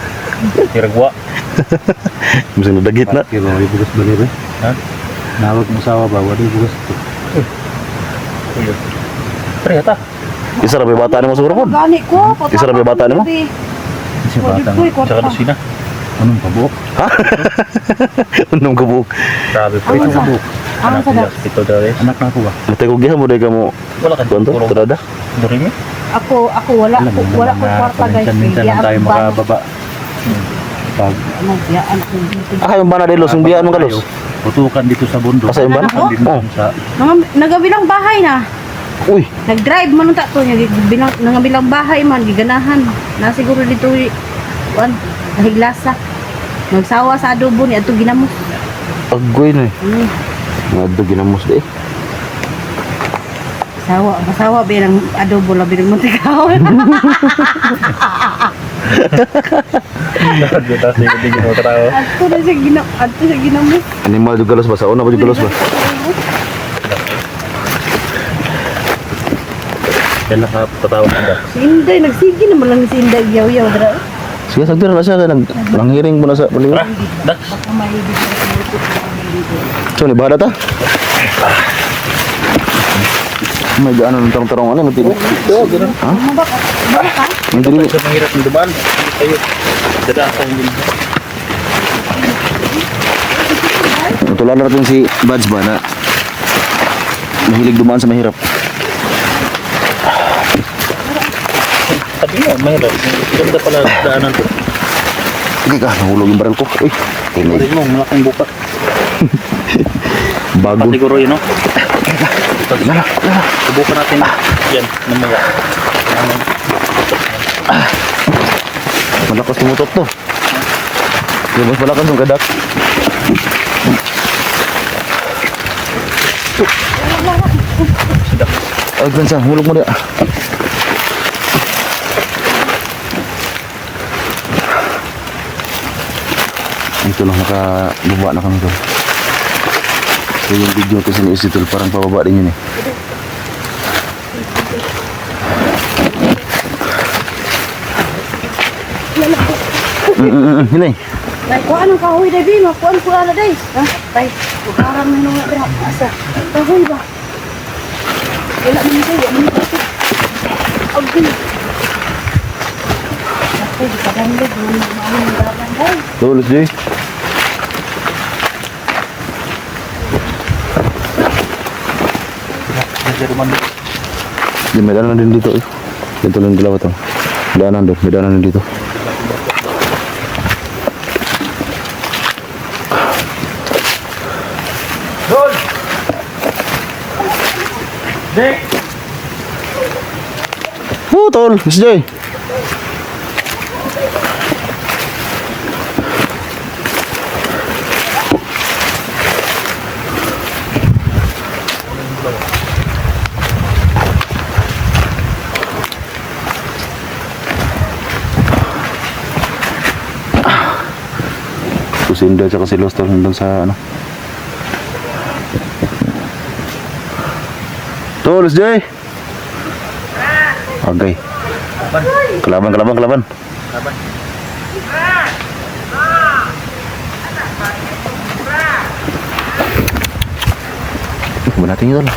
Hiragwa. Bisa nadagit na. Pero ay bugas ba rin? Ha? Nawag mo sawa ba? Wala bugas ito. Uyod. Pre, hata. Isa ra ba bata ni mo siguro pod? Gani ko. Isa ra ba bata nimo? Kasi bata mo. Tsaka lusina. Anong pabuok? Unong kabuk. Grabe po. Ang sa? Ang Anak sa nila. Dax? Ito daw eh. Anak na ako ba? Matay ko giha mo dai ka mo. Wala ka Kuanto? puro. Tada. Durimi? Ako wala Alam ko mo wala naman ko na kwarta guys. paminsan-minsan lang tayo makababa. Pag Nagyaan ko dito. Ah, yung bana dai Los, yung biyaan mo ka Los. putukan dito sa bundok. Asa yung bana? Ako? Oh. Sa Nagabilang bahay na. Uy, Nag-drive man unta to niya bilang nangabilang bahay man giganahan. Na siguro dito wan nahiglasa. Nagsawa sa adobo ni ato ginamos. agoy na eh. Ngadto ginamos di. Masawa bilang adobo labi ng mantikaw. Kita sih hindi ko trawo. Ato na siya ginamos. Animal juga Los ba sa una ba juga Los ba? Kailan ka tatawag ka? Si Inday, nagsigi naman lang si Inday. Yaw-yaw, dra. Sige, sagdira na siya. Nanghiring mo na sa palingon. Tara, dak. So, ni Bada ta? May gaano ng tarong-tarong ano, matindi. Ha? Ang dili. Sa mahirap ng dumaan. Ayun. Dadaan sa hindi. Tutulan natin si Buds ba na mahilig dumaan sa mahirap. Sabi mo, mahirap. Ganda pala daanan to. Sige ka, nahulog yung baril ko. Uy, Sabi mo, malaking buka. bago. Patiguro yun, no? Subukan natin yan ng mga Malakas tumutot to. Mas malakas yung kadak. Ay, gansan, hulog mo na. Ito lang, nakababa na kami doon. So yung video ito sa Isitul, parang pababa din yun eh. Hinay. Tay, kuhaan ang kahoy, Day, Bima. Kuhaan na, Day. Ha? Tay, kuhaan mo nung nga, asa. Kahoy ba? Wala mo nito, wala mo nito. Okay. Ako, di ka ganda. Di mo naman ang dapan, Day. Tulos, Jay. Di, may daanan din dito eh. Dito lang dalawa to. Daanan doon, may daanan din dito. Dol! Dek! Tol, Miss Joy. Susinda tsaka si Lostor nandun sa ano. Tol, Miss Joy. Okay. Kelaban. Benating itu lah.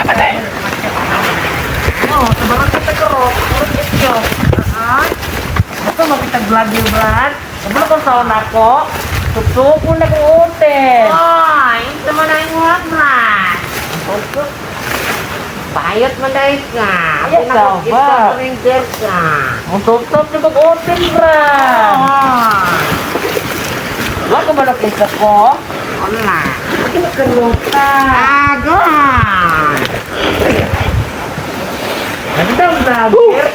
Patay. Oh, sebarang kita kerok. Ito, makitag-vlog yung Brad. Sabalo ko sa ako. Tutok mo na kong uten. Ay, ito mo na yung huwag, Brad. Tutok. Bayot mo na ka. Yes, ba? Ito rin ka. Ang tutok na kong uten, Brad. Wala ka ba nakita ko? Wala. Kinuka. Agad. Nagdang vlogger.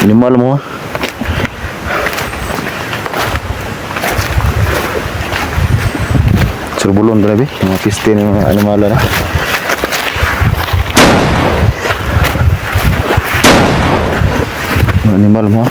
Animal mo. Serbulon grabe, mga piste ng mga animal na. Mga animal mo.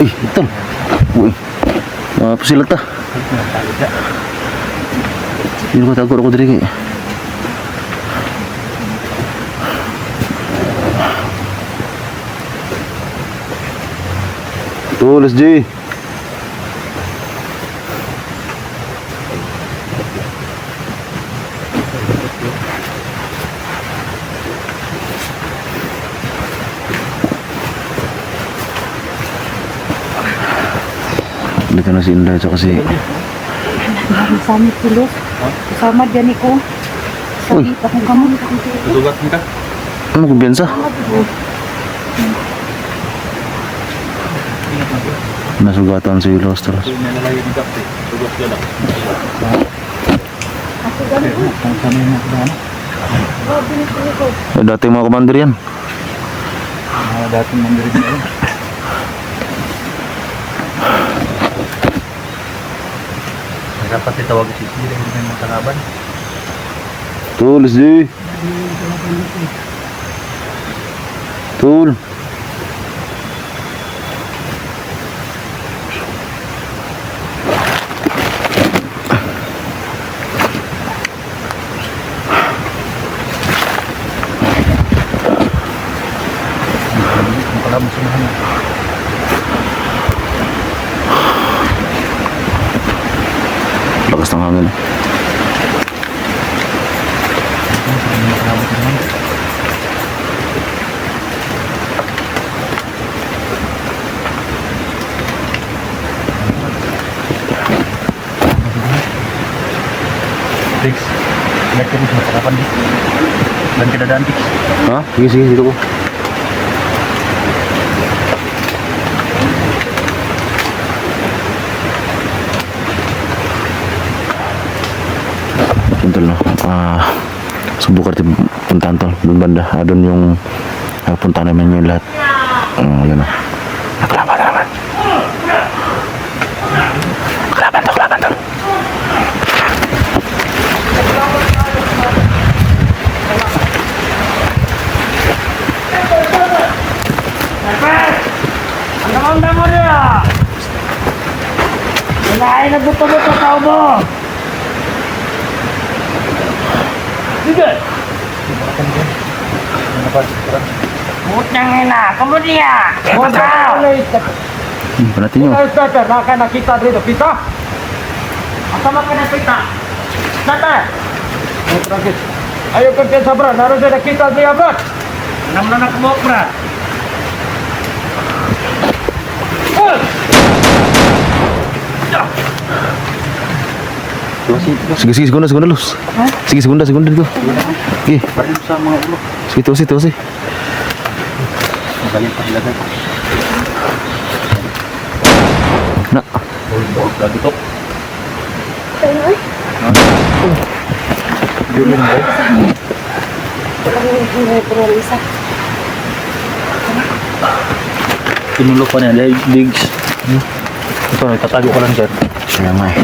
Ito. Uy. Pasilat ta. Hindi ko takot ako diri. Tulis, G. Dito na si Inday at si Samit tulos. Kasama dyan ko. Uy, Akong kamot. Sugat mo ka? ano kumpiyansa? Nasugatan si Los Tolos. Kung nalalayo ng gapi, sugat ka lang. Kung saan yun ako na, Dating mga commander yan. mga dating mandirin na yun. Dapat itawag si Sili hindi na yung kalaban. Tulis di. Tul. Ang kalaban sa mga Lakas ng hangin. Dix, lihat ka sa kalaban Dix. Dan kita dan Dix. Ha? Sige, sige, dito ko. Puntal no. Subukan natin puntahan tol. Doon banda. Doon yung puntahan namin yung lahat. Yun na. Kalaban, kalaban. Kalaban tol, kalaban tol. Berarti nyo. nakita dito, kita. Asama ka na kita. Nata. Ayo kumpiyansa bro, naroon din nakita niya bro. Namnanak mo bro. Sige, sige, segunda, segunda Lus. Sige, segunda, segunda dito. Sige. Baril sa mga ulo. Sige, tuwas, tuwas. Magaling pa sila dito. Na. Lagi to. Tinulog pa niya dahil digs. Ito, itatago ko lang dyan. Kaya nga eh.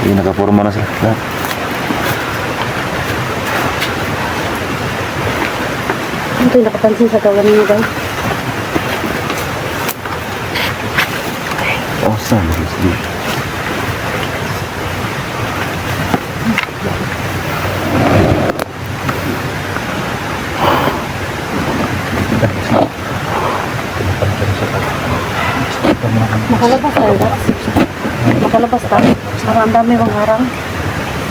Hindi nakaporma na sila. Lahat. Ano ito yung nakapansin sa gawa ninyo guys? Oh, saan? Sige. Makalabas tayo guys. Makalabas tayo. Parang ang dami bang harang.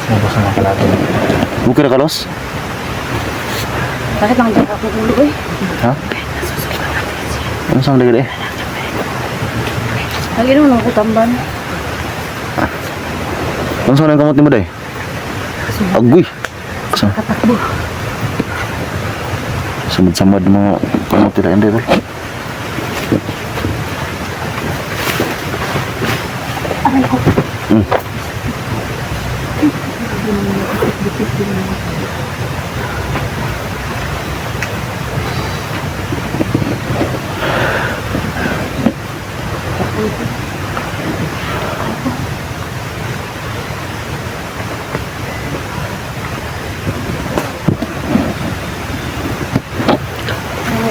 Sumubos na mga kalaban. Buka na kalos? Bakit lang dyan ako dulu eh? Ha? Ano saan lagi eh? Lagi naman ako tamban. Ano saan ang kamot ni mo day? Agoy! Saan? Katakbo. Samad-samad mga kamot nila. Hindi ba? Aray ko.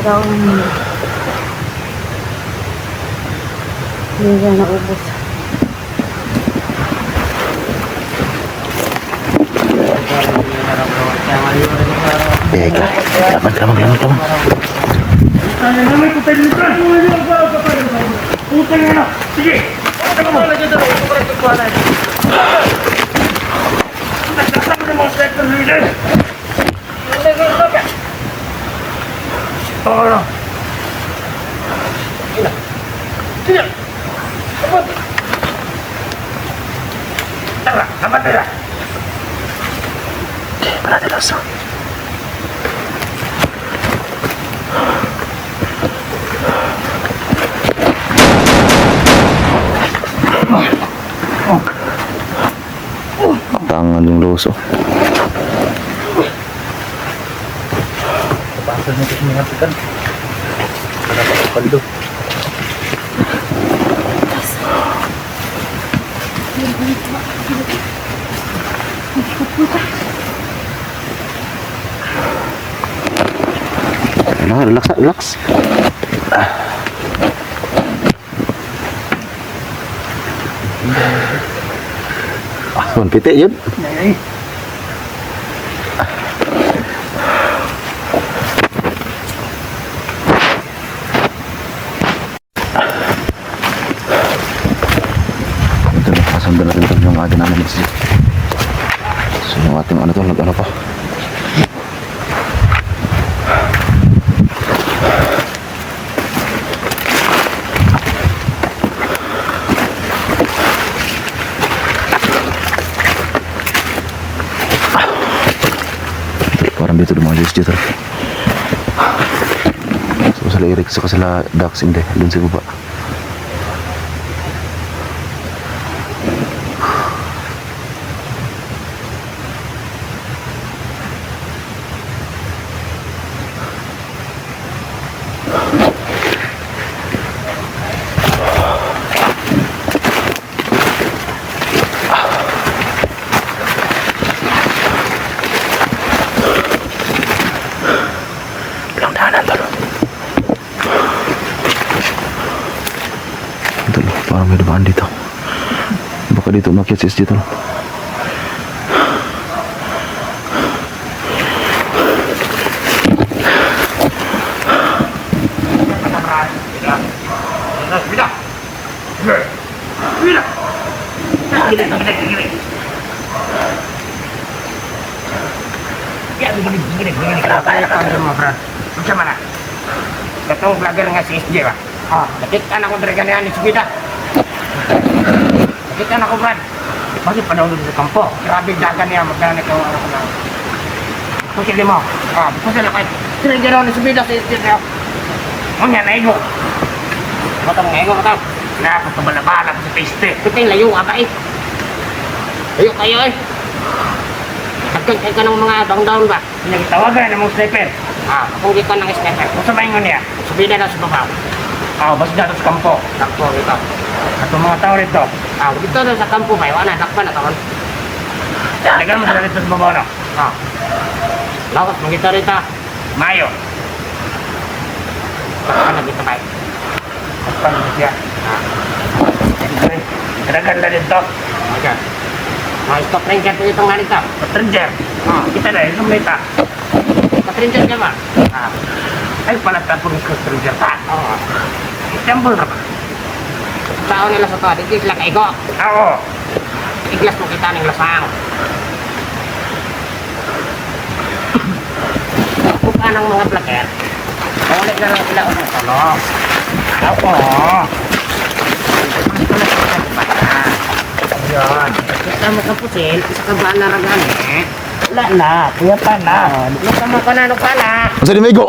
Ikaw ang hindi na naubos. Kelaman. Berarti dosa. Close, oh. Pasal nito sinihatikan. Wala pa kapaldo. Relax, relax. Kon pitik yun. Nay. Ito na, kasundan natin ito yung aga namin. So yung ating ano to, nag-ano pa. Parang dito lumayos dito. So sila Eric saka sila Dax hindi, dun sa baba. Walang daanan talo. Talo, parang may dumaan dito. Baka dito umakyat si SG talo. Macam mana? Ketemu vlogger nga si SJ ba? Nakita na ko dari ganyan ni Sugida. Nakita na ko Brad. Bakit pa daw sa kampo? Grabe dagan niya magkano ko ano ko na. Pusili mo. Pusili ko. Sila gero ni Sugida si SJ niya. Munya na igo. Matang na igo matang. Na ako bala-bala sa piste. Piting layo aba eh. Ayo kayo eh. Nagkagkay ka ng mga down-down ba? Pinagtawagan ng mga sniper. Kung di ka ng sniper, kung sabayin ko niya, subida na sa babaw. Basta dito sa kampo. Takpo rito. At mga tao rito. Dito na sa kampo ba? Wala, dakpa na taon. Tagal mo sila rito sa babaw, no? Lakas, magkita rito. Mayo. Dakpa na dito, bay. Dakpa na siya. Kadagan na dito. Okay. Stop ranger po itong nga rito. Stop ranger? Kita na, itong rito. Stop ranger ka ba? Ay, pala tapos stop ranger ka. Itemple na ba? Tao nila sa to, di sila kaigo. Oo. Iglas mo kita ng lasang. Buka ng mga plaker. Ulit na lang sila unang talong. Ako. Hindi ko na kita di ba? Yan. Kita mo kapusin, isa ka ba na ragan eh? Wala na, kuya pa na. Nagkama ka na, pala. Masa di maigo?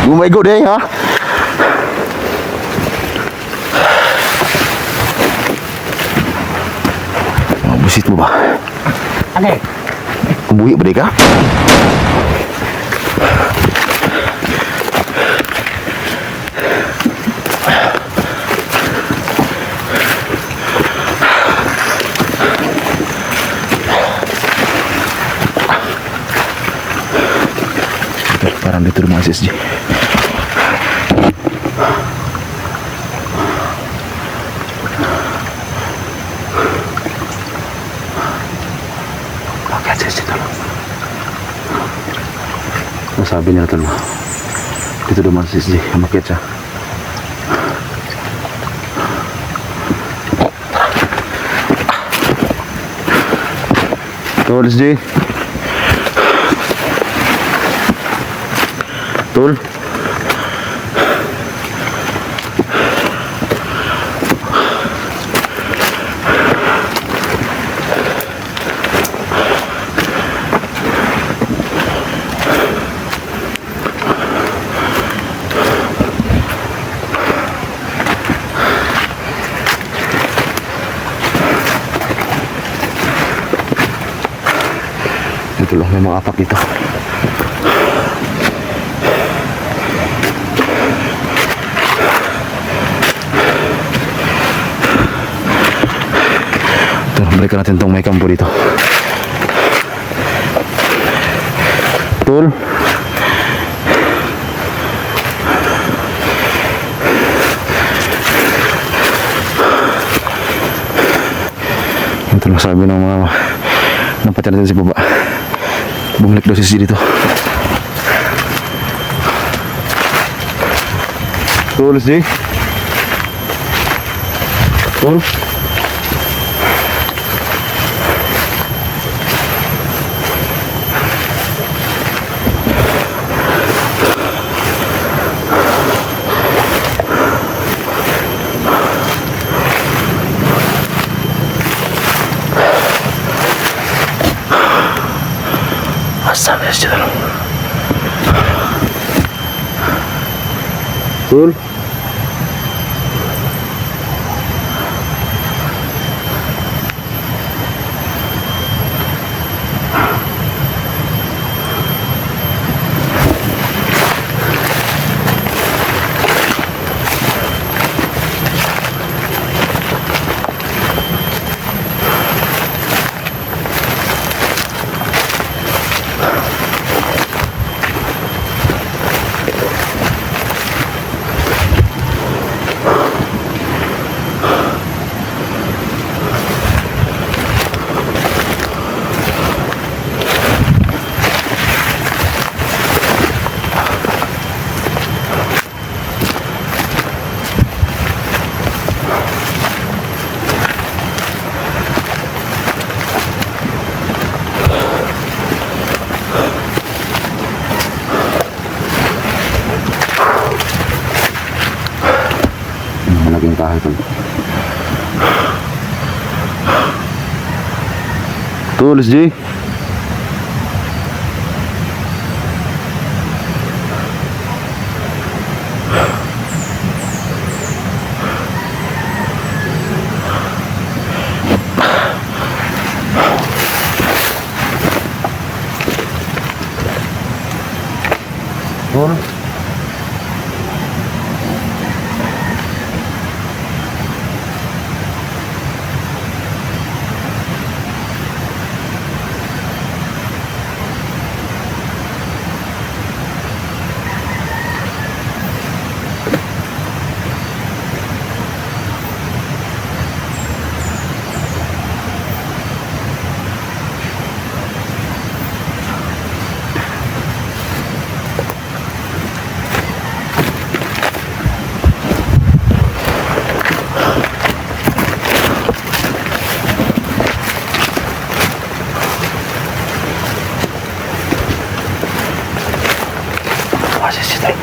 Maigo deh ha? Busit mo ba? Ano? Buhi ba deh ka? Parang dito lumayan si SG. Bakit si SG talo? Nasabi niya talo. Dito lumayan si SG. Umakyat siya. Tol SG. Tol. mga apak dito. Ito, balikan natin itong may kampo dito. Tol. Ito lang sabi ng mga napatid natin si baba. Bumalik daw si Sisi dito. Tol, Sisi. Tol. Astaga, si Tol. Tol. Malaking kahoy, Tol. Tol, Sisi. Tol. Sisi, Tol.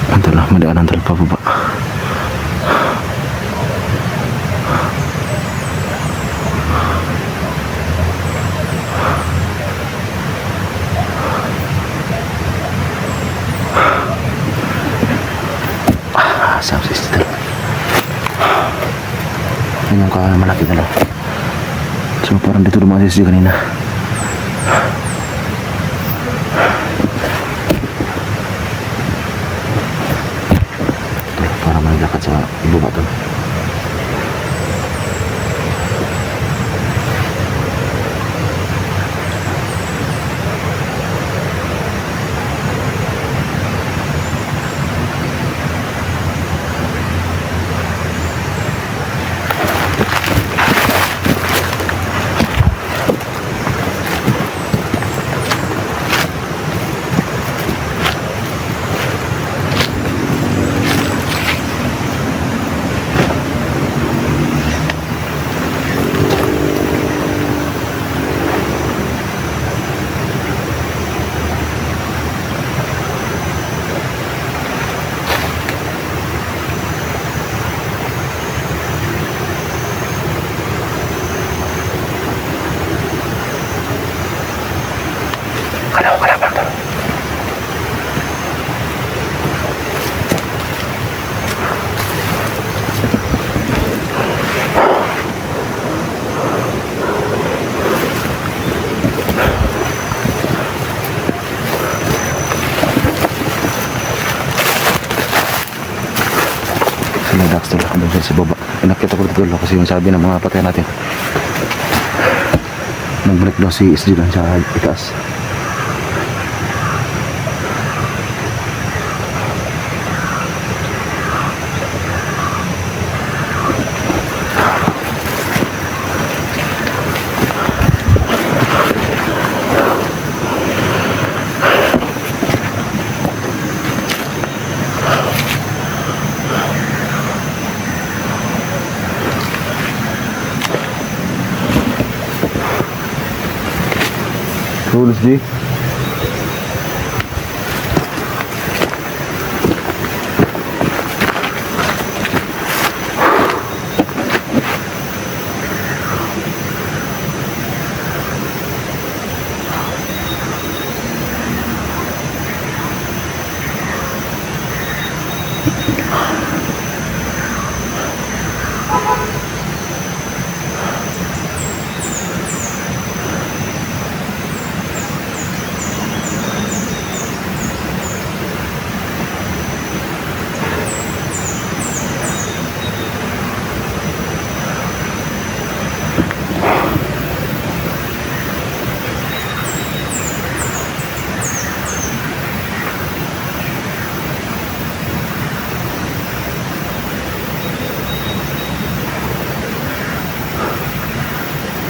Antara lah, madaanan Tol pababa. Asap sih Tol. Ini yung kahoy na malaki Tol. So parang dito dumaan si Sisi kanina. Para may lakad sa ibaba Tol. Kala ko kalaban to. Sila Dax tol, andun sila sa baba. Inakit ako dito tol kasi yung sabi ng mga patay natin. Nagbalik daw si SG doon sa itaas. Tulus G.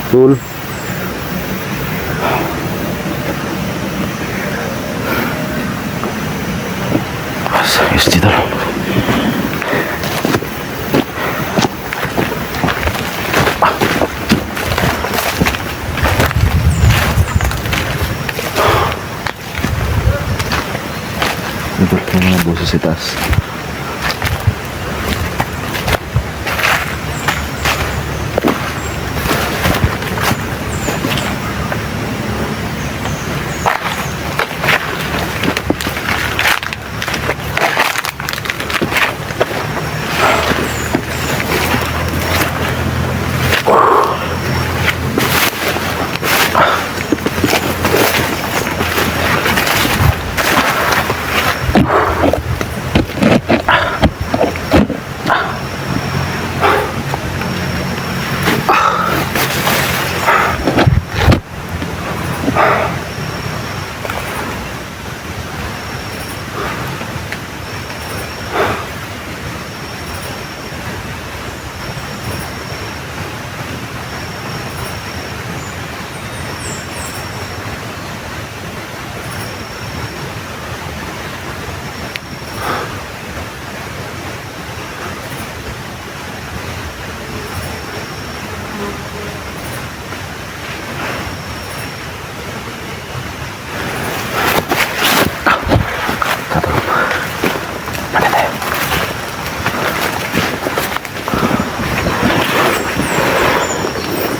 Tul. Serius dito. Ito yung mga boses sa taas.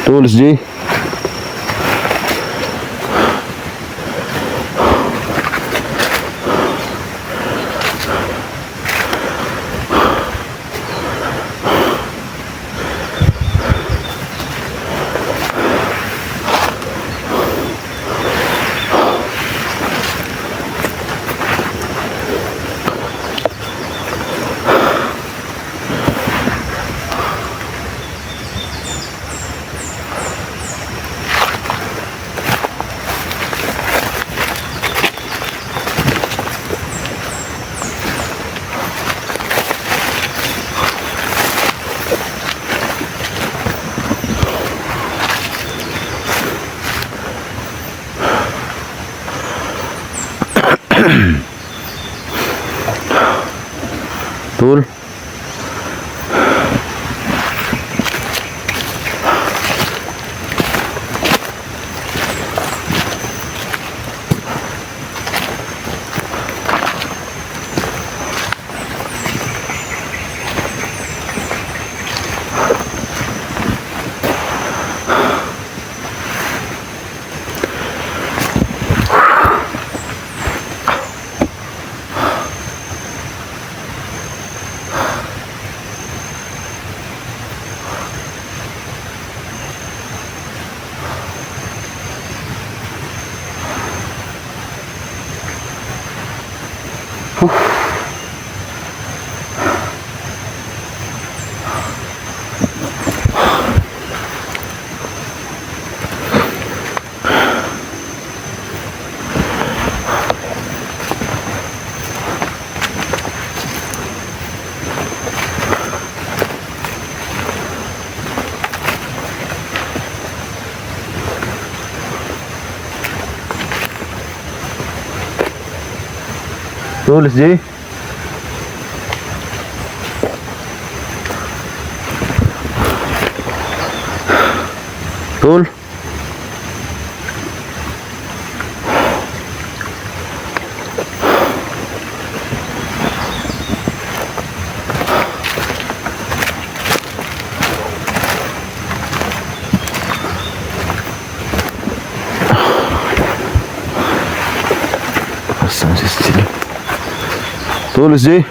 Tulus G. Tul. Tulis, Jay. Tul. Asan si sila? Tulis, Jay.